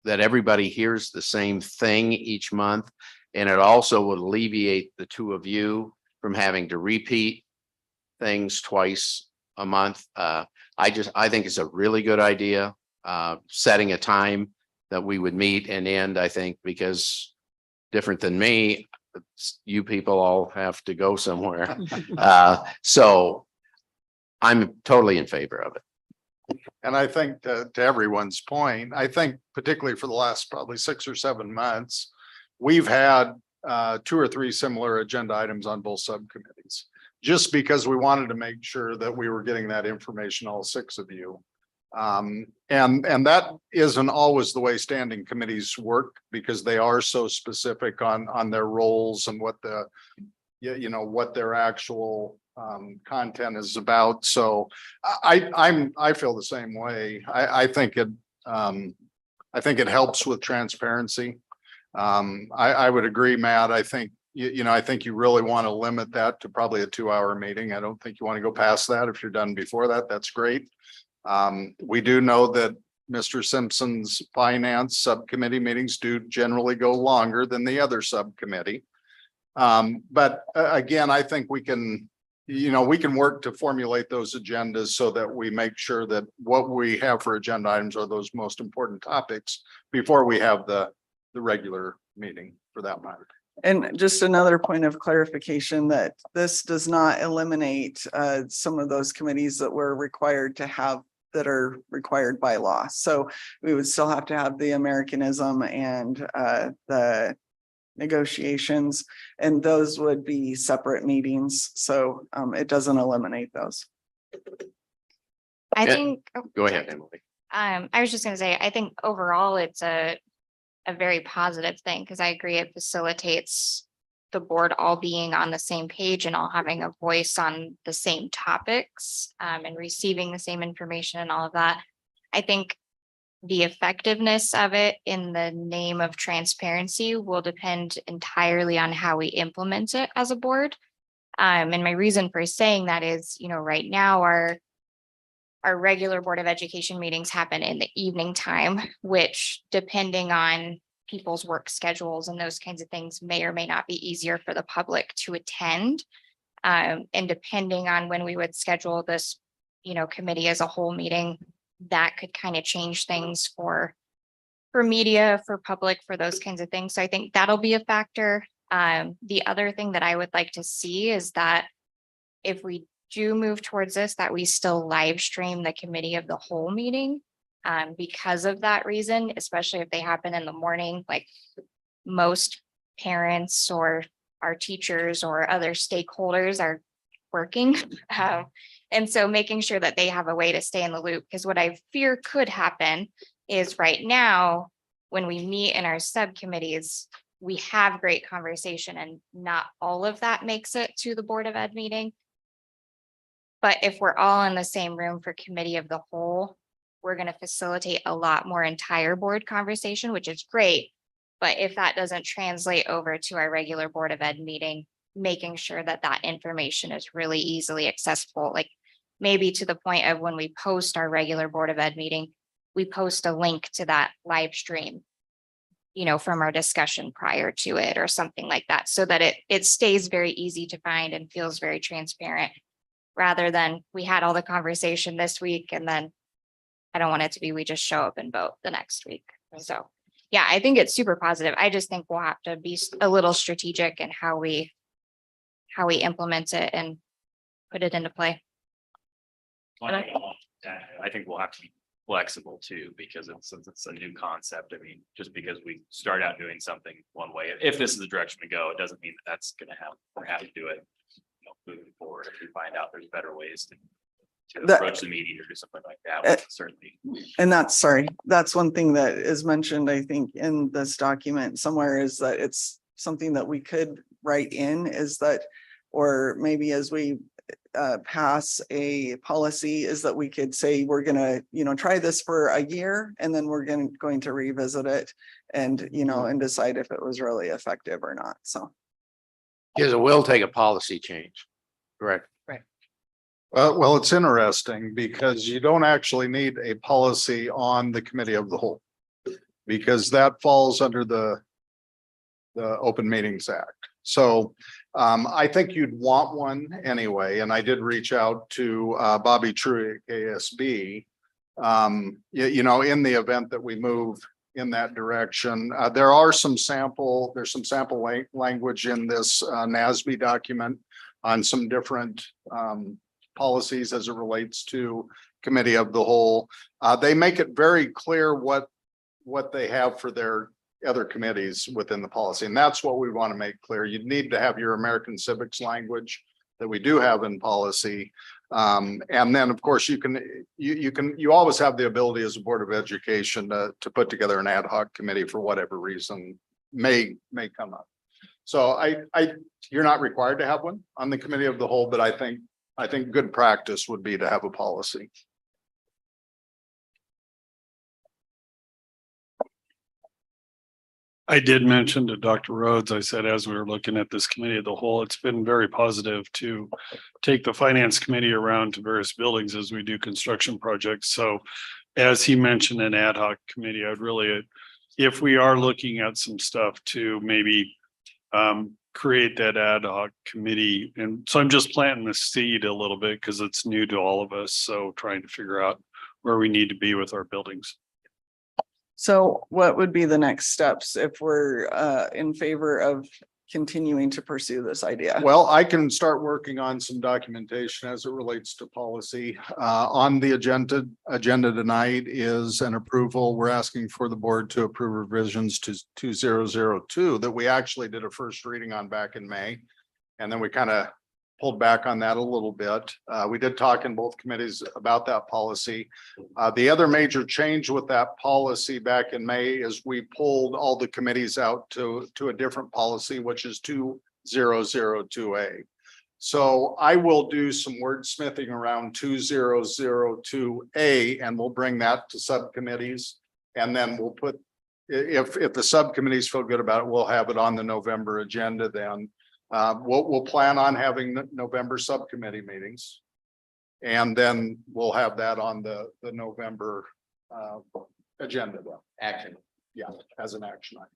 that everybody hears the same thing each month, and it also would alleviate the two of you from having to repeat things twice a month. I think it's a really good idea, setting a time that we would meet and end, I think, because different than me, you people all have to go somewhere. So I'm totally in favor of it. And I think to everyone's point, I think particularly for the last probably 6 or 7 months, we've had 2 or 3 similar agenda items on both subcommittees, just because we wanted to make sure that we were getting that information, all 6 of you. And that isn't always the way standing committees work, because they are so specific on their roles and what what their actual content is about. So I feel the same way. I think it helps with transparency. I would agree, Matt. I think I think you really want to limit that to probably a 2-hour meeting. I don't think you want to go past that. If you're done before that, that's great. We do know that Mr. Simpson's finance subcommittee meetings do generally go longer than the other subcommittee. But again, I think we can work to formulate those agendas so that we make sure that what we have for agenda items are those most important topics before we have the regular meeting, for that matter. And just another point of clarification, that this does not eliminate some of those committees that we're required to have, that are required by law. So we would still have to have the Americanism and the negotiations, and those would be separate meetings. So it doesn't eliminate those. I think. Go ahead, Emily. I was just going to say, I think overall it's a very positive thing, because I agree it facilitates the board all being on the same page and all having a voice on the same topics, and receiving the same information and all of that. I think the effectiveness of it in the name of transparency will depend entirely on how we implement it as a board. And my reason for saying that is, right now our regular Board of Education meetings happen in the evening time, which, depending on people's work schedules and those kinds of things, may or may not be easier for the public to attend. And depending on when we would schedule this, committee as a whole meeting, that could kind of change things for media, for public, for those kinds of things. So I think that'll be a factor. The other thing that I would like to see is that if we do move towards this, that we still live stream the committee of the whole meeting, because of that reason, especially if they happen in the morning. Like most parents or our teachers or other stakeholders are working. And so making sure that they have a way to stay in the loop, because what I fear could happen is right now, when we meet in our subcommittees, we have great conversation and not all of that makes it to the Board of Ed meeting. But if we're all in the same room for committee of the whole, we're going to facilitate a lot more entire board conversation, which is great. But if that doesn't translate over to our regular Board of Ed meeting, making sure that that information is really easily accessible, like maybe to the point of when we post our regular Board of Ed meeting, we post a link to that live stream, you know, from our discussion prior to it or something like that, so that it stays very easy to find and feels very transparent, rather than we had all the conversation this week and then I don't want it to be, we just show up and vote the next week. So yeah, I think it's super positive. I just think we'll have to be a little strategic in how we implement it and put it into play. I think we'll have to be flexible too, because since it's a new concept. I mean, just because we start out doing something one way, if this is the direction to go, it doesn't mean that that's gonna happen. We're happy to do it, you know, moving forward. If we find out there's better ways to approach the meeting or do something like that, we can certainly. And that's one thing that is mentioned, I think, in this document somewhere, is that it's something that we could write in, is that, or maybe as we pass a policy, is that we could say, we're gonna, you know, try this for a year and then we're going to revisit it and, you know, and decide if it was really effective or not. So. Because it will take a policy change. Correct. Well, it's interesting because you don't actually need a policy on the committee of the whole, because that falls under the Open Meetings Act. So I think you'd want one anyway. And I did reach out to Bobby True at KSB. You know, in the event that we move in that direction, there's some sample language in this NASB document on some different policies as it relates to committee of the whole. They make it very clear what they have for their other committees within the policy. And that's what we want to make clear. You need to have your American civics language that we do have in policy. And then of course you always have the ability as a Board of Education to put together an ad hoc committee for whatever reason may come up. So you're not required to have one on the committee of the whole, but I think good practice would be to have a policy. I did mention to Dr. Rhodes, I said, as we were looking at this committee of the whole, it's been very positive to take the finance committee around to various buildings as we do construction projects. So as he mentioned, an ad hoc committee, I'd really, if we are looking at some stuff to maybe create that ad hoc committee. And so I'm just planting the seed a little bit because it's new to all of us. So trying to figure out where we need to be with our buildings. So what would be the next steps if we're in favor of continuing to pursue this idea? Well, I can start working on some documentation as it relates to policy. On the agenda tonight is an approval. We're asking for the board to approve revisions to 2002 that we actually did a first reading on back in May. And then we kind of pulled back on that a little bit. We did talk in both committees about that policy. The other major change with that policy back in May is we pulled all the committees out to a different policy, which is 2002A. So I will do some wordsmithing around 2002A and we'll bring that to subcommittees. And then we'll put, if the subcommittees feel good about it, we'll have it on the November agenda then. We'll plan on having November subcommittee meetings. And then we'll have that on the November agenda. Action. Yeah, as an action item.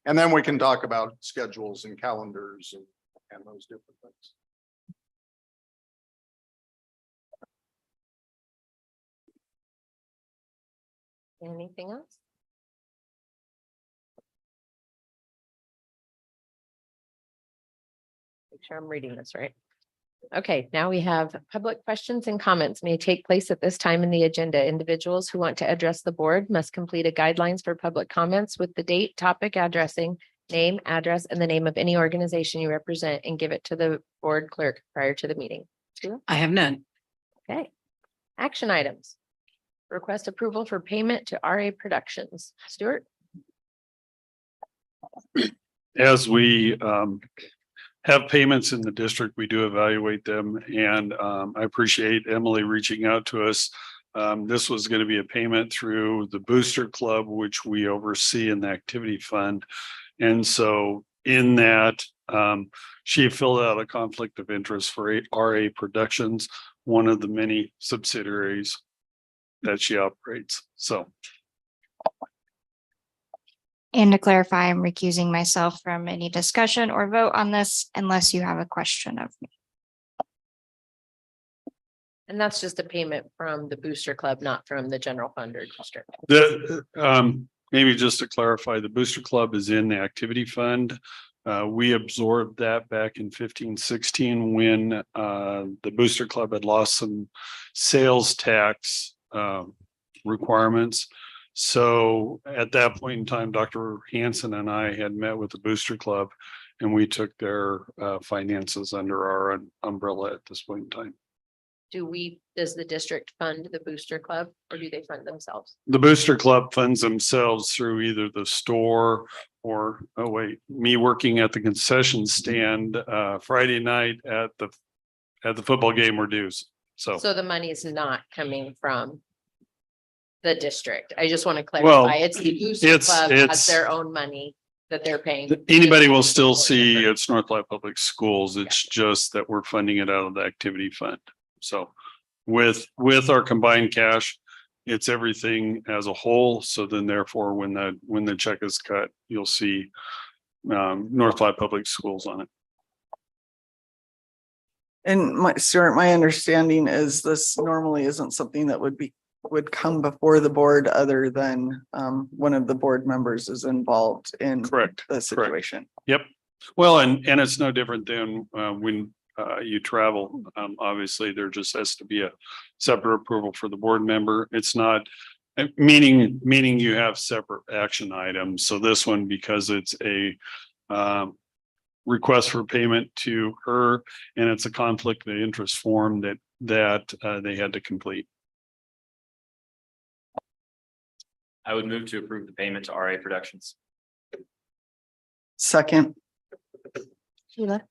And then we can talk about schedules and calendars and those different things. Anything else? Make sure I'm reading this right. Okay, now we have public questions and comments may take place at this time in the agenda. Individuals who want to address the board must complete a guidelines for public comments with the date, topic, addressing, name, address, and the name of any organization you represent and give it to the board clerk prior to the meeting. I have none. Okay. Action items. Request approval for payment to RA Productions. Stuart? As we have payments in the district, we do evaluate them, and I appreciate Emily reaching out to us. This was going to be a payment through the Booster Club, which we oversee in the activity fund. And so in that, she filled out a conflict of interest for RA Productions, one of the many subsidiaries that she operates. So. And to clarify, I'm recusing myself from any discussion or vote on this unless you have a question of me. And that's just a payment from the Booster Club, not from the general fund or district. Maybe just to clarify, the Booster Club is in the activity fund. We absorbed that back in 15-16 when the Booster Club had lost some sales tax requirements. So at that point in time, Dr. Hansen and I had met with the Booster Club, and we took their finances under our umbrella at this point in time. Does the district fund the Booster Club or do they fund themselves? The Booster Club funds themselves through either the store or, me working at the concession stand Friday night at the football game or dues. So The money is not coming from the district. I just want to clarify. It's the Booster Club has their own money that they're paying. Anybody will still see it's North Platte Public Schools. It's just that we're funding it out of the activity fund. So with our combined cash, it's everything as a whole. So then therefore, when the check is cut, you'll see North Platte Public Schools on it. And Stuart, my understanding is this normally isn't something that would come before the board other than one of the board members is involved in the situation. Yep. Well, and it's no different than when you travel. Obviously, there just has to be a separate approval for the board member. It's not meaning you have separate action items. So this one, because it's a request for payment to her, and it's a conflict of interest form that they had to complete. I would move to approve the payment to RA Productions. Second. Sheila.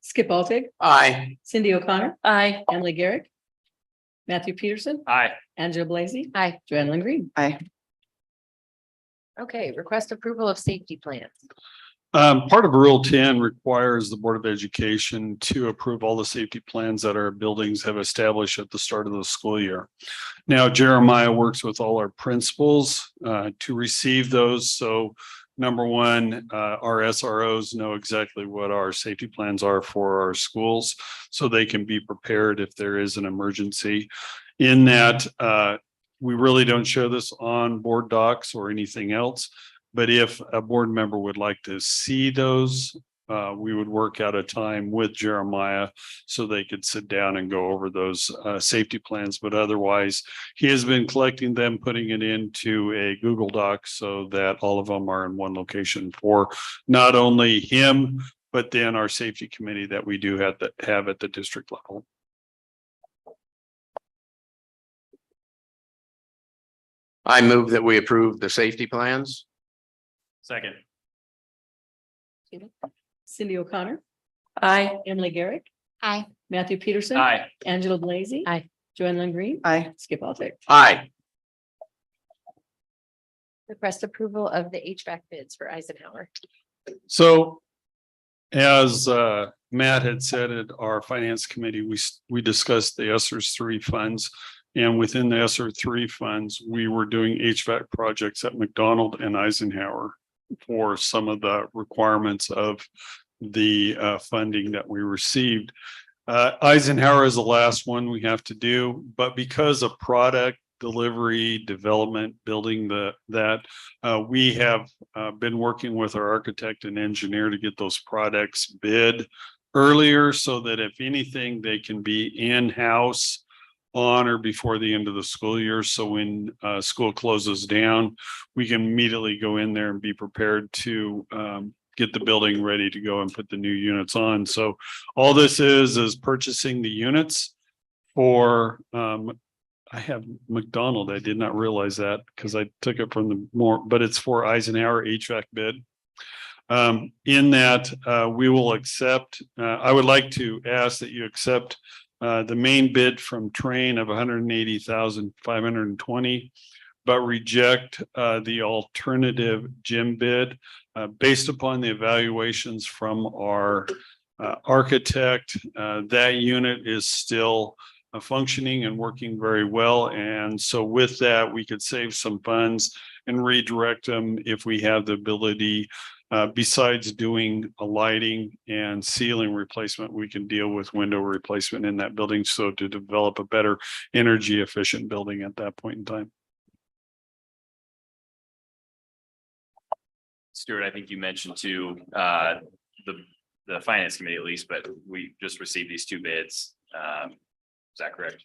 Skip Baltic. Aye. Cindy O'Connor. Aye. Emily Garrick. Matthew Peterson. Aye. Angela Blazy. Aye. Joanne Green. Aye. Okay, request approval of safety plans. Part of Rule 10 requires the Board of Education to approve all the safety plans that our buildings have established at the start of the school year. Now, Jeremiah works with all our principals to receive those. So number one, our SROs know exactly what our safety plans are for our schools, so they can be prepared if there is an emergency. In that, we really don't show this on board docs or anything else. But if a board member would like to see those, we would work out a time with Jeremiah so they could sit down and go over those safety plans. But otherwise, he has been collecting them, putting it into a Google Doc so that all of them are in one location for not only him, but then our safety committee that we do have at the district level. I move that we approve the safety plans. Second. Cindy O'Connor. Aye. Emily Garrick. Aye. Matthew Peterson. Aye. Angela Blazy. Aye. Joanne Green. Aye. Skip Baltic. Aye. Request approval of the HVAC bids for Eisenhower. So as Matt had said at our finance committee, we discussed the ESSER 3 funds. And within the ESSER 3 funds, we were doing HVAC projects at McDonald and Eisenhower for some of the requirements of the funding that we received. Eisenhower is the last one we have to do, but because of product delivery, development, building we have been working with our architect and engineer to get those products bid earlier so that if anything, they can be in-house on or before the end of the school year. So when school closes down, we can immediately go in there and be prepared to get the building ready to go and put the new units on. So all this is purchasing the units for I have McDonald. I did not realize that because I took it from the but it's for Eisenhower HVAC bid. In that, we will accept, I would like to ask that you accept the main bid from Train of 180,520, but reject the alternative gym bid based upon the evaluations from our architect. That unit is still functioning and working very well. And so with that, we could save some funds and redirect them if we have the ability. Besides doing a lighting and ceiling replacement, we can deal with window replacement in that building. So to develop a better energy efficient building at that point in time. Stuart, I think you mentioned to the finance committee at least, but we just received these two bids. Is that correct?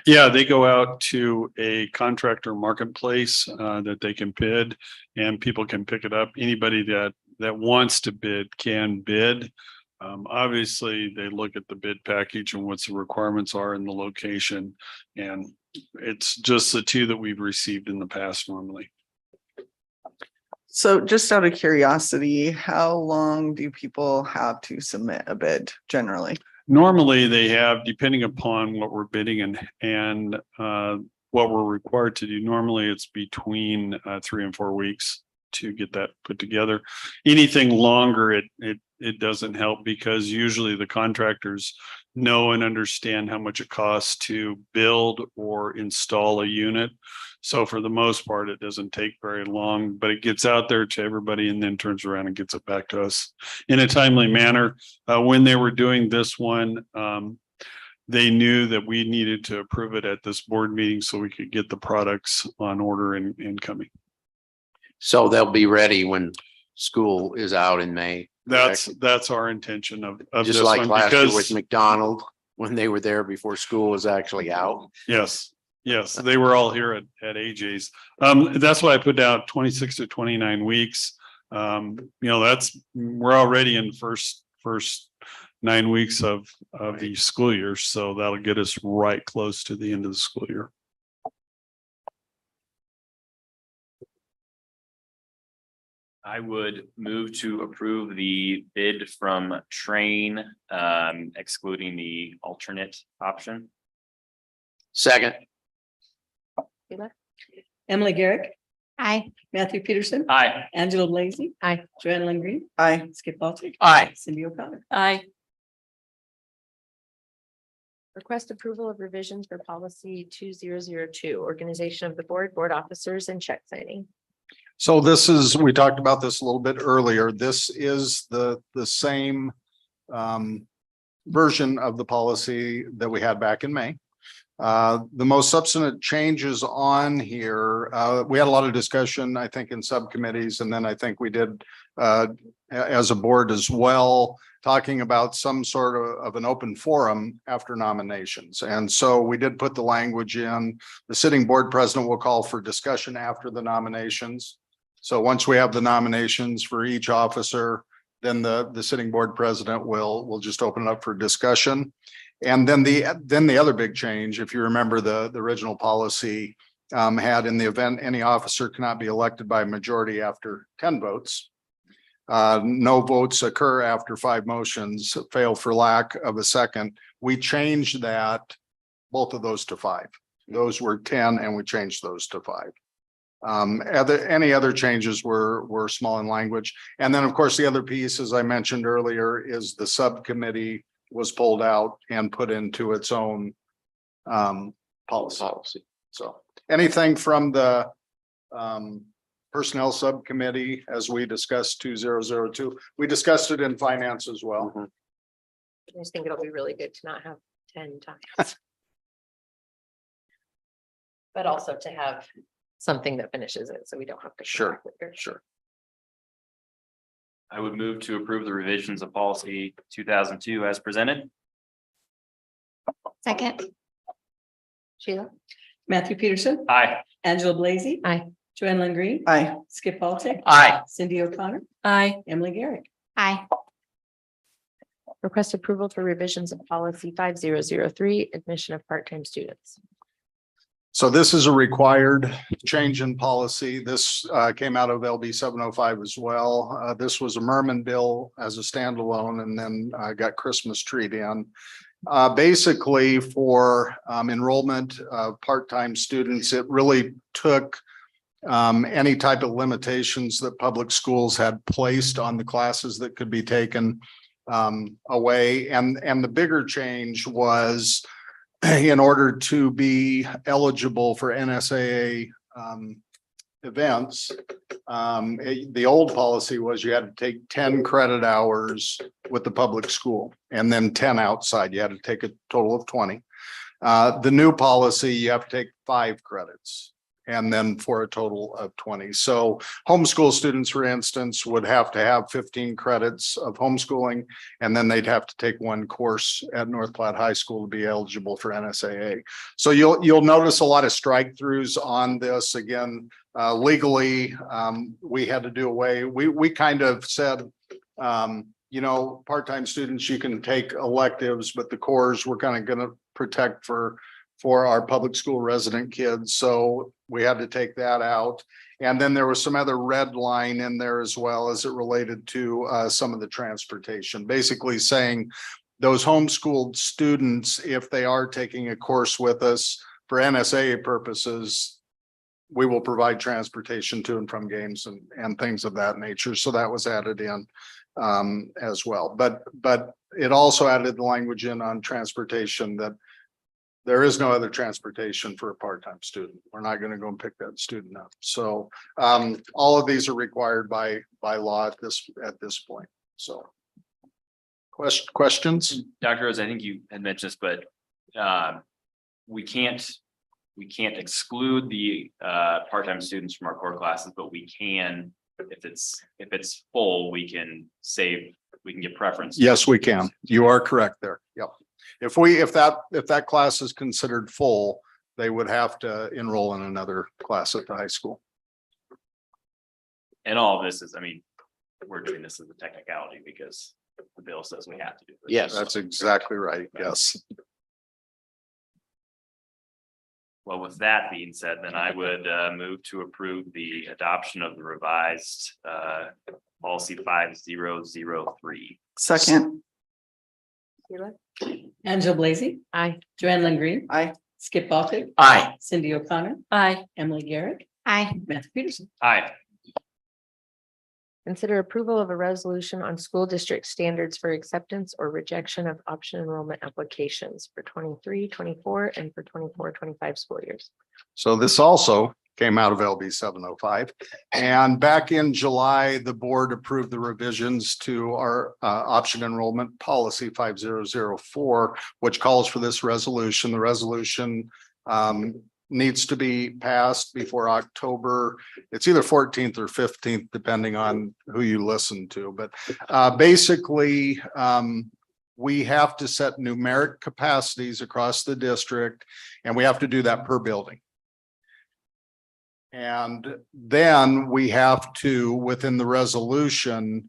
Yeah, they go out to a contractor marketplace that they can bid and people can pick it up. Anybody that wants to bid can bid. Obviously, they look at the bid package and what the requirements are in the location. And it's just the two that we've received in the past normally. So just out of curiosity, how long do people have to submit a bid generally? Normally, they have, depending upon what we're bidding and what we're required to do. Normally, it's between 3 and 4 weeks to get that put together. Anything longer, it doesn't help because usually the contractors know and understand how much it costs to build or install a unit. So for the most part, it doesn't take very long, but it gets out there to everybody and then turns around and gets it back to us in a timely manner. When they were doing this one, they knew that we needed to approve it at this board meeting so we could get the products on order and coming. So they'll be ready when school is out in May. That's our intention of Just this like one, last year with because McDonald, when they were there before school was actually out. Yes, they were all here at AJ's. That's why I put down 26 to 29 weeks. We're already in first 9 weeks of the school year, so that'll get us right close to the end of the school year. I would move to approve the bid from Train, excluding the alternate option. Second. Emily Garrick, Aye. Matthew Peterson, Aye. Angela Lacy. Aye. Joanne Lingreen, Aye. Skip Baltic. Aye. Cindy O'Connor. Aye. Request approval of revisions for policy 2002, organization of the board, board officers and check signing. So we talked about this a little bit earlier. This is the same version of the policy that we had back in May. The most substantive changes on here, we had a lot of discussion, I think, in subcommittees, and then I think we did as a board as well, talking about some sort of an open forum after nominations. And so we did put the language in. The sitting board president will call for discussion after the nominations. So once we have the nominations for each officer, then the sitting board president will just open it up for discussion. And then the other big change, if you remember the original policy had in the event any officer cannot be elected by majority after 10 votes. No votes occur after 5 motions fail for lack of a second. We changed that, both of those to 5. Those were 10 and we changed those to 5. Any other changes were small in language. And then, of course, the other piece, as I mentioned earlier, is the subcommittee was pulled out and put into its own policy. So anything from the personnel subcommittee, as we discussed 2002, we discussed it in finance as well. I just think it'll be really good to not have 10 times. But also to have something that finishes it, so we don't have to. Sure. I would move to approve the revisions of policy 2002 as presented. Second. Sheila? Matthew Peterson, Aye. Angela Blaze, Aye. Joanne Lynn Green, Aye. Skip Baltic, Aye. Cindy O'Connor, Aye. Emily Garrick. Aye. Request approval for revisions of policy 5003, admission of part-time students. So this is a required change in policy. This came out of LB 705 as well. This was a Merman bill as a standalone and then got Christmas treat in. Basically for enrollment of part-time students, it really took any type of limitations that public schools had placed on the classes that could be taken away. And the bigger change was in order to be eligible for NSAA events, the old policy was you had to take 10 credit hours with the public school and then 10 outside. You had to take a total of 20. The new policy, you have to take 5 credits and then for a total of 20. So homeschool students, for instance, would have to have 15 credits of homeschooling, and then they'd have to take 1 course at North Platte High School to be eligible for NSAA. So you'll notice a lot of strike throughs on this. Again, legally, we had to do away. We kind of said, you know, part-time students, you can take electives, but the cores we're kind of going to protect for our public school resident kids. So we had to take that out. And then there was some other red line in there as well as it related to some of the transportation, basically saying those homeschooled students, if they are taking a course with us for NSAA purposes, we will provide transportation to and from games and things of that nature. So that was added in as well. But it also added the language in on transportation that there is no other transportation for a part-time student. We're not going to go and pick that student up. So all of these are required by law at this point. So questions? Dr. Rose, I think you had mentioned this, but we can't exclude the part-time students from our core classes, but we can, if it's full, we can get preference. Yes, we can. You are correct there. Yep. If that class is considered full, they would have to enroll in another class at the high school. And all of this is, I mean, we're doing this as a technicality because the bill says we have to do this. Yes, that's exactly right. Yes. Well, with that being said, then I would move to approve the adoption of the revised policy 5003. Second. Sheila? Angela Blaze, Aye. Joanne Lynn Green, Aye. Skip Baltic, Aye. Cindy O'Connor, Aye. Emily Garrick, Aye. Matthew Peterson. Aye. Consider approval of a resolution on school district standards for acceptance or rejection of option enrollment applications for 23, 24, and for 24, 25 school years. So this also came out of LB 705. And back in July, the board approved the revisions to our option enrollment policy 5004, which calls for this resolution. The resolution needs to be passed before October. It's either 14th or 15th, depending on who you listen to. But basically, we have to set numeric capacities across the district, and we have to do that per building. And then we have to, within the resolution,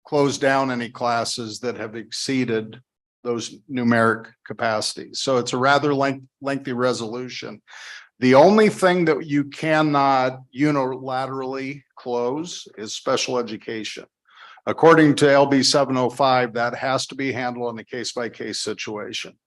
close down any classes that have exceeded those numeric capacities. So it's a rather lengthy resolution. The only thing that you cannot unilaterally close is special education. According to LB 705, that has to be handled on a case-by-case situation.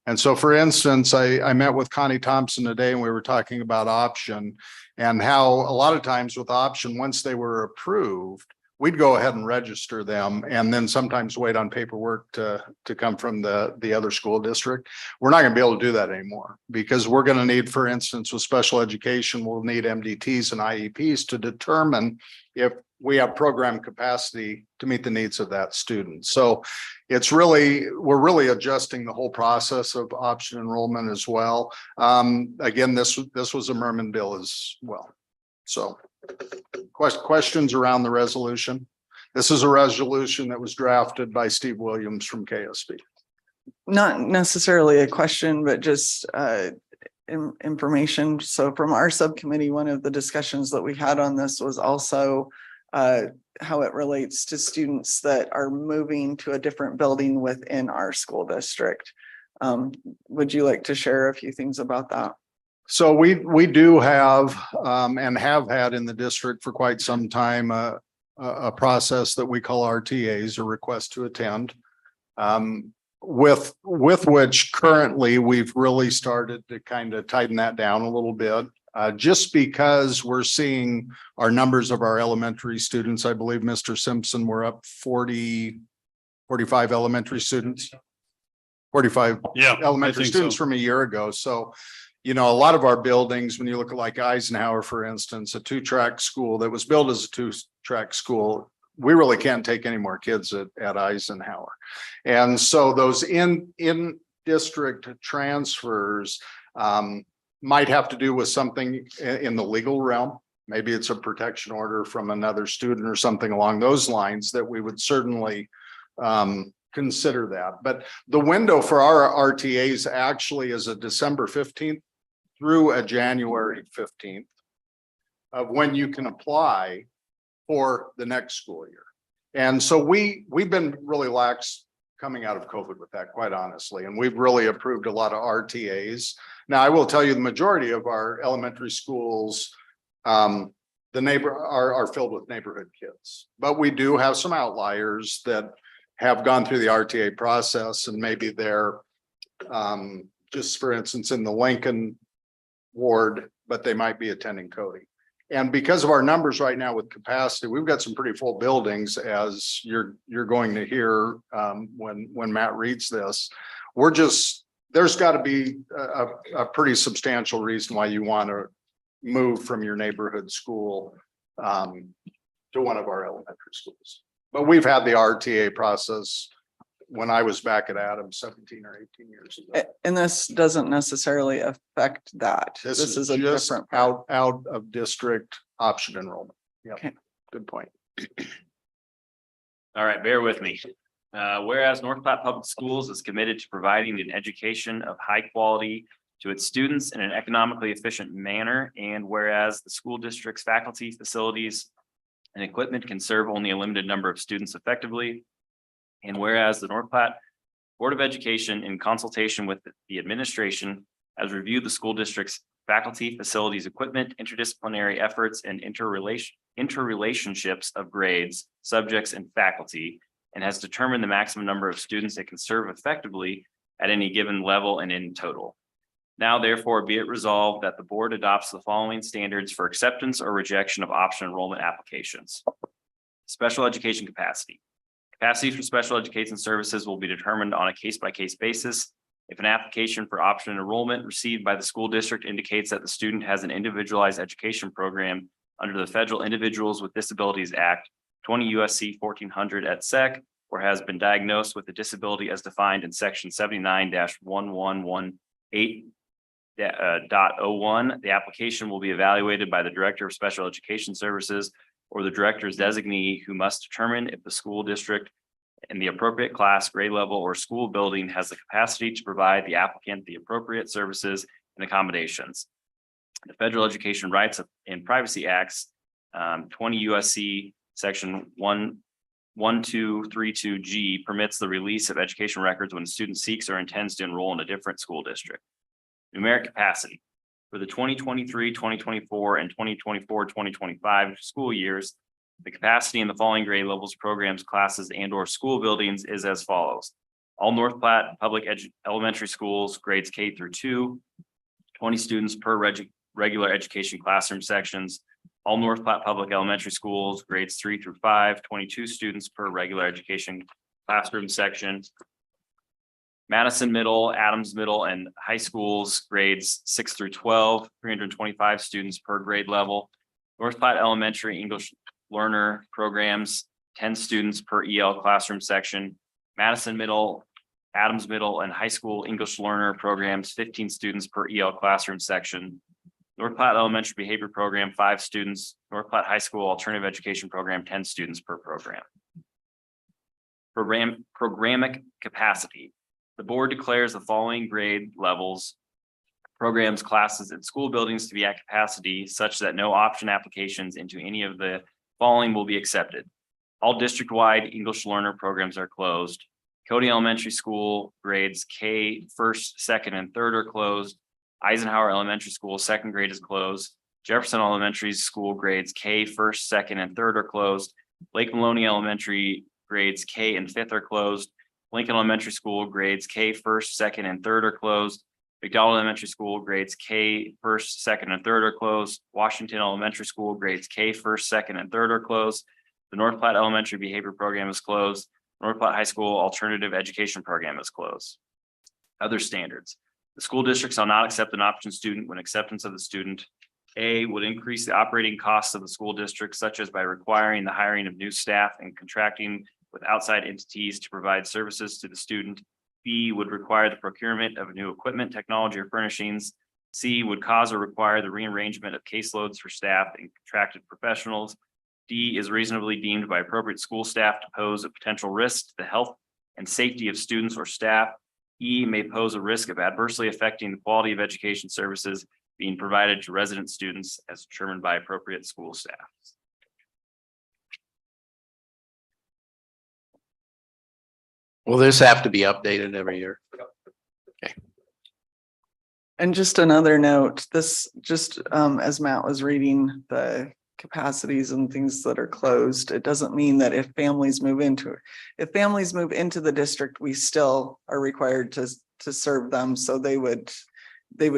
And so, for instance, I met with Connie Thompson today and we were talking about option and how a lot of times with option, once they were approved, we'd go ahead and register them and then sometimes wait on paperwork to come from the other school district. We're not going to be able to do that anymore because we're going to need, for instance, with special education, we'll need MDTs and IEPs to determine if we have program capacity to meet the needs of that student. So we're really adjusting the whole process of option enrollment as well. Again, this was a Merman bill as well. So questions around the resolution? This is a resolution that was drafted by Steve Williams from KSB. Not necessarily a question, but just information. So from our subcommittee, one of the discussions that we had on this was also how it relates to students that are moving to a different building within our school district. Would you like to share a few things about that? So we do have and have had in the district for quite some time a process that we call RTAs, or request to attend. With which currently we've really started to kind of tighten that down a little bit. Just because we're seeing our numbers of our elementary students, I believe, Mr. Simpson, we're up 45 elementary students. 45 elementary students from a year ago. So, you know, a lot of our buildings, when you look at like Eisenhower, for instance, a 2-track school that was built as a 2-track school, we really can't take any more kids at Eisenhower. And so those in district transfers might have to do with something in the legal realm. Maybe it's a protection order from another student or something along those lines that we would certainly consider that. But the window for our RTAs actually is a December 15th through a January 15th of when you can apply for the next school year. And so we've been really lax coming out of COVID with that, quite honestly. And we've really approved a lot of RTAs. Now, I will tell you, the majority of our elementary schools, are filled with neighborhood kids. But we do have some outliers that have gone through the RTA process, and maybe they're just, for instance, in the Lincoln ward, but they might be attending Cody. And because of our numbers right now with capacity, we've got some pretty full buildings, as you're going to hear when Matt reads this. There's got to be a pretty substantial reason why you want to move from your neighborhood school to one of our elementary schools. But we've had the RTA process when I was back at Adams 17 or 18 years ago. And this doesn't necessarily affect that. This is a just different. out of district option enrollment. Yeah, Okay. Good point. All right, bear with me. Whereas North Platte Public Schools is committed to providing an education of high quality to its students in an economically efficient manner, and whereas the school district's faculty, facilities, and equipment can serve only a limited number of students effectively, and whereas the North Platte Board of Education, in consultation with the administration, has reviewed the school district's faculty, facilities, equipment, interdisciplinary efforts, and interrelationships of grades, subjects, and faculty, and has determined the maximum number of students it can serve effectively at any given level and in total. Now, therefore, be it resolved that the board adopts the following standards for acceptance or rejection of option enrollment applications. Special education capacity. Capacity for special education services will be determined on a case-by-case basis. If an application for option enrollment received by the school district indicates that the student has an individualized education program under the Federal Individuals with Disabilities Act, 20 U.S.C. 1400 et sec, or has been diagnosed with a disability as defined in section 79-1118.01, the application will be evaluated by the Director of Special Education Services or the director's designee, who must determine if the school district in the appropriate class, grade level, or school building has the capacity to provide the applicant the appropriate services and accommodations. The Federal Education Rights and Privacy Acts, 20 U.S.C. section 1232G permits the release of education records when a student seeks or intends to enroll in a different school district. Numeric capacity. For the 2023, 2024, and 2024-2025 school years, the capacity in the following grade levels, programs, classes, and/or school buildings is as follows. All North Platte Public Elementary Schools, grades K through 2, 20 students per regular education classroom sections. All North Platte Public Elementary Schools, grades 3 through 5, 22 students per regular education classroom section. Madison Middle, Adams Middle, and High Schools, grades 6 through 12, 325 students per grade level. North Platte Elementary English Learner Programs, 10 students per EL classroom section. Madison Middle, Adams Middle, and High School English Learner Programs, 15 students per EL classroom section. North Platte Elementary Behavior Program, 5 students. North Platte High School Alternative Education Program, 10 students per program. Programic capacity. The board declares the following grade levels, programs, classes, and school buildings to be at capacity such that no option applications into any of the following will be accepted. All district-wide English learner programs are closed. Cody Elementary School grades K first, second, and third are closed. Eisenhower Elementary School second grade is closed. Jefferson Elementary School grades K first, second, and third are closed. Lake Maloney Elementary grades K and fifth are closed. Lincoln Elementary School grades K first, second, and third are closed. McDonald Elementary School grades K first, second, and third are closed. Washington Elementary School grades K first, second, and third are closed. The North Platte Elementary Behavior Program is closed. North Platte High School Alternative Education Program is closed. Other standards. The school district shall not accept an option student when acceptance of the student A would increase the operating costs of the school district, such as by requiring the hiring of new staff and contracting with outside entities to provide services to the student. B would require the procurement of new equipment, technology, or furnishings. C would cause or require the rearrangement of caseloads for staff and contracted professionals. D is reasonably deemed by appropriate school staff to pose a potential risk to the health and safety of students or staff. E may pose a risk of adversely affecting the quality of education services being provided to resident students as determined by appropriate school staff. Will this have to be updated every year? And just another note, this just as Matt was reading the capacities and things that are closed, it doesn't mean that if families move into the district, we still are required to serve them. So they would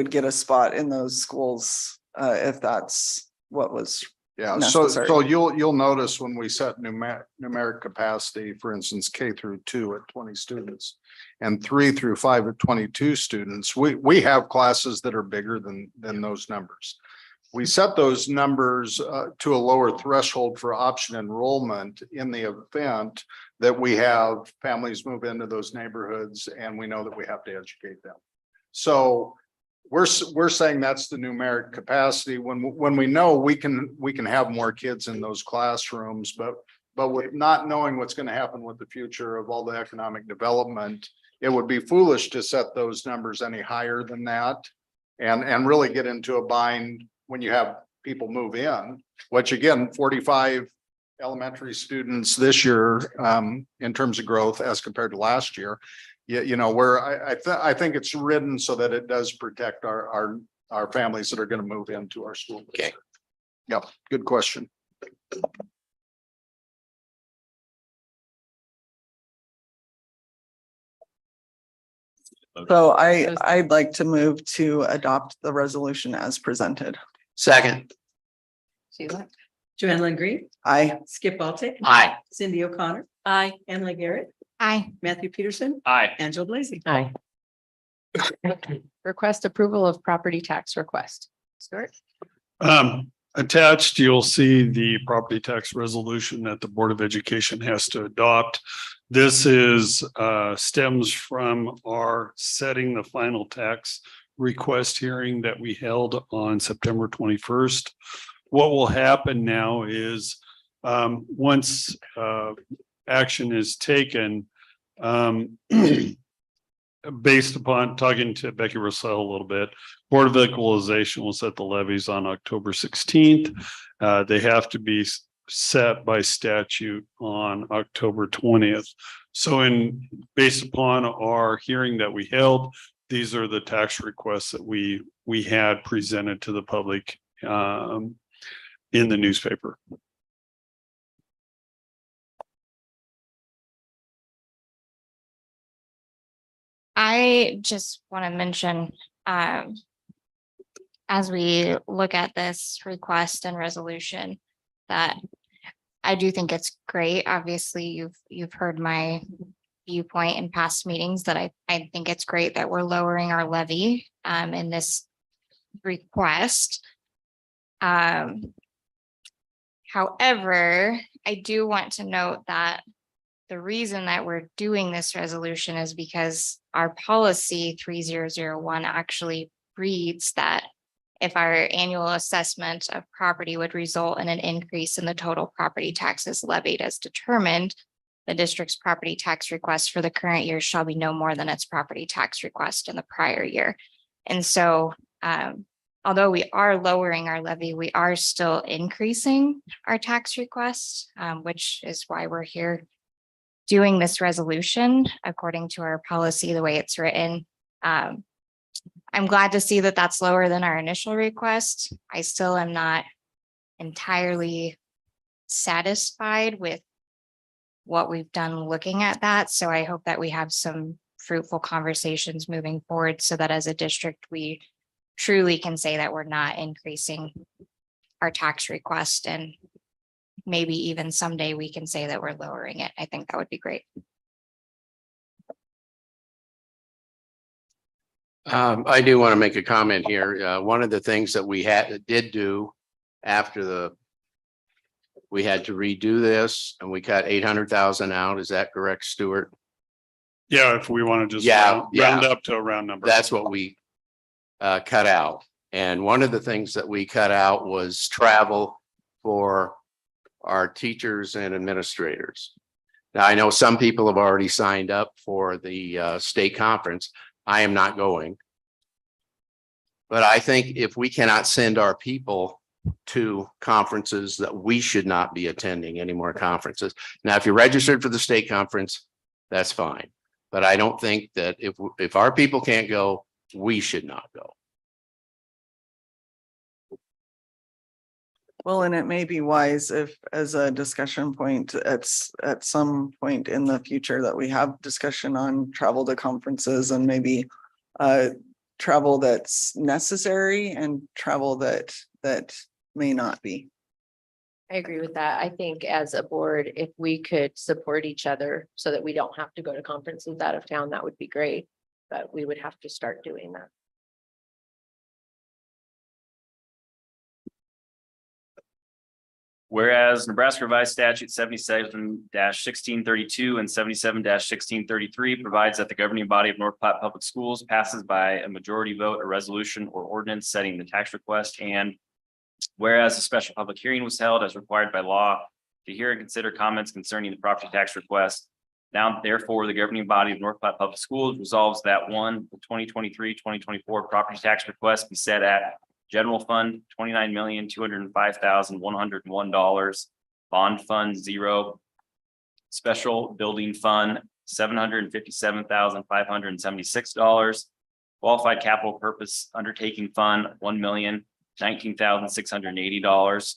get a spot in those schools if that's what was. Yeah, necessary. so you'll notice when we set numeric capacity, for instance, K through 2 at 20 students and 3 through 5 at 22 students, we have classes that are bigger than those numbers. We set those numbers to a lower threshold for option enrollment in the event that we have families move into those neighborhoods and we know that we have to educate them. So we're saying that's the numeric capacity when we know we can have more kids in those classrooms, but with not knowing what's going to happen with the future of all the economic development, it would be foolish to set those numbers any higher than that and really get into a bind when you have people move in, which again, 45 elementary students this year in terms of growth as compared to last year. You know, where I think it's written so that it does protect our families that are going to move into our school. Okay. Yep, good question. So I'd like to move to adopt the resolution as presented. Second. Sheila. Joanne Lynn Green. Aye. Skip Baltic. Aye. Cindy O'Connor. Aye. Emily Garrett. Aye. Matthew Peterson. Aye. Angela Blazy. Aye. Request approval of property tax request. Stuart? Attached, you'll see the property tax resolution that the Board of Education has to adopt. This is stems from our setting the final tax request hearing that we held on September 21st. What will happen now is once action is taken, based upon talking to Becky Russell a little bit, Board of Equalization will set the levies on October 16th. They have to be set by statute on October 20th. So based upon our hearing that we held, these are the tax requests that we had presented to the public in the newspaper. I just want to mention, as we look at this request and resolution, that I do think it's great. Obviously, you've heard my viewpoint in past meetings that I think it's great that we're lowering our levy in this request. However, I do want to note that the reason that we're doing this resolution is because our policy 3001 actually reads that if our annual assessment of property would result in an increase in the total property taxes levied as determined the district's property tax request for the current year shall be no more than its property tax request in the prior year. And so although we are lowering our levy, we are still increasing our tax request, which is why we're here doing this resolution according to our policy, the way it's written. I'm glad to see that that's lower than our initial request. I still am not entirely satisfied with what we've done looking at that. So I hope that we have some fruitful conversations moving forward so that as a district, we truly can say that we're not increasing our tax request, and maybe even someday we can say that we're lowering it. I think that would be great. I do want to make a comment here. One of the things that we did do after we had to redo this and we cut 800,000 out. Is that correct, Stuart? Yeah, if we want to just round up to a round number. That's what we cut out. And one of the things that we cut out was travel for our teachers and administrators. Now, I know some people have already signed up for the state conference. I am not going. But I think if we cannot send our people to conferences, that we should not be attending any more conferences. Now, if you're registered for the state conference, that's fine. But I don't think that if our people can't go, we should not go. Well, and it may be wise if, as a discussion point, at some point in the future that we have discussion on travel to conferences and maybe travel that's necessary and travel that may not be. I agree with that. I think as a board, if we could support each other so that we don't have to go to conferences out of town, that would be great. But we would have to start doing that. Whereas Nebraska Revised Statute 77-1632 and 77-1633 provides that the governing body of North Platte Public Schools passes by a majority vote a resolution or ordinance setting the tax request, and whereas a special public hearing was held as required by law to hear and consider comments concerning the property tax request. Now, therefore, the governing body of North Platte Public Schools resolves that one, the 2023-2024 property tax request be set at General Fund, $29,205,101. Bond Fund, $0. Special Building Fund, $757,576. Qualified Capital Purpose Undertaking Fund, $1,019,680.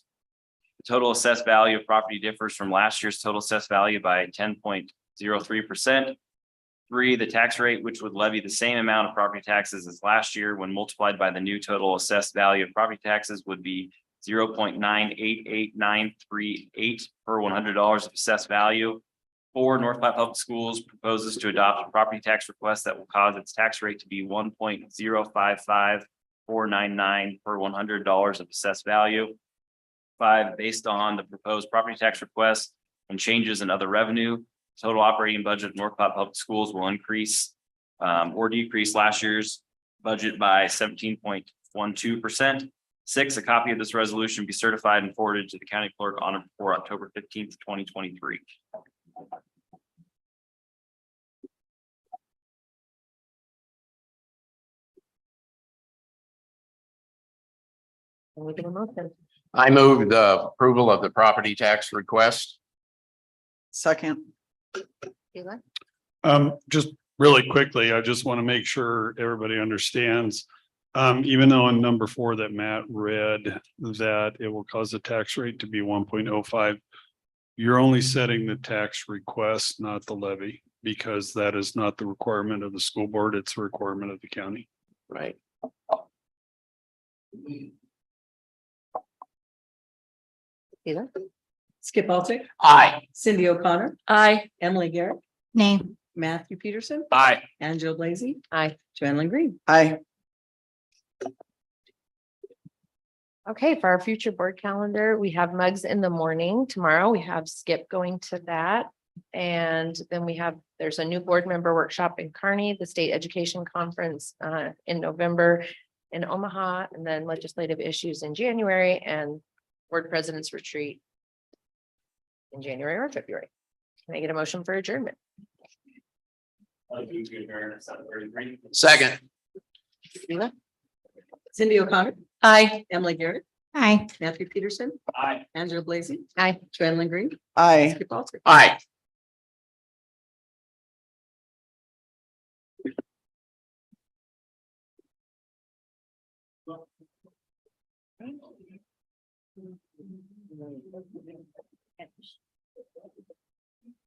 The total assessed value of property differs from last year's total assessed value by 10.03%. 3, the tax rate, which would levy the same amount of property taxes as last year when multiplied by the new total assessed value of property taxes, would be 0.988938 per $100 of assessed value. 4, North Platte Public Schools proposes to adopt a property tax request that will cause its tax rate to be 1.055499 per $100 of assessed value. 5, based on the proposed property tax request and changes in other revenue, total operating budget of North Platte Public Schools will increase or decrease last year's budget by 17.12%. 6, a copy of this resolution be certified and forwarded to the county clerk on or before October 15th, 2023. Can we get a motion? I move the approval of the property tax request. Second. Sheila? Just really quickly, I just want to make sure everybody understands. Even though on number 4 that Matt read that it will cause the tax rate to be 1.05, you're only setting the tax request, not the levy, because that is not the requirement of the school board. It's a requirement of the county. Right. Sheila? Skip Altic, Aye. Cindy O'Connor, Aye. Emily Garrett, Nay. Matthew Peterson, Aye. Angela Blazy, Aye. Joanne Green. Aye. Okay, for our future board calendar, we have mugs in the morning. Tomorrow we have Skip going to that. And then there's a new board member workshop in Kearney, the state education conference in November in Omaha, and then legislative issues in January and board president's retreat in January or February. Can I get a motion for adjournment? Second. Cindy O'Connor, Aye. Emily Garrett, Hi. Matthew Peterson, Aye. Angela Blazy, Aye. Joanne Green, Aye. Skip Walter. Aye.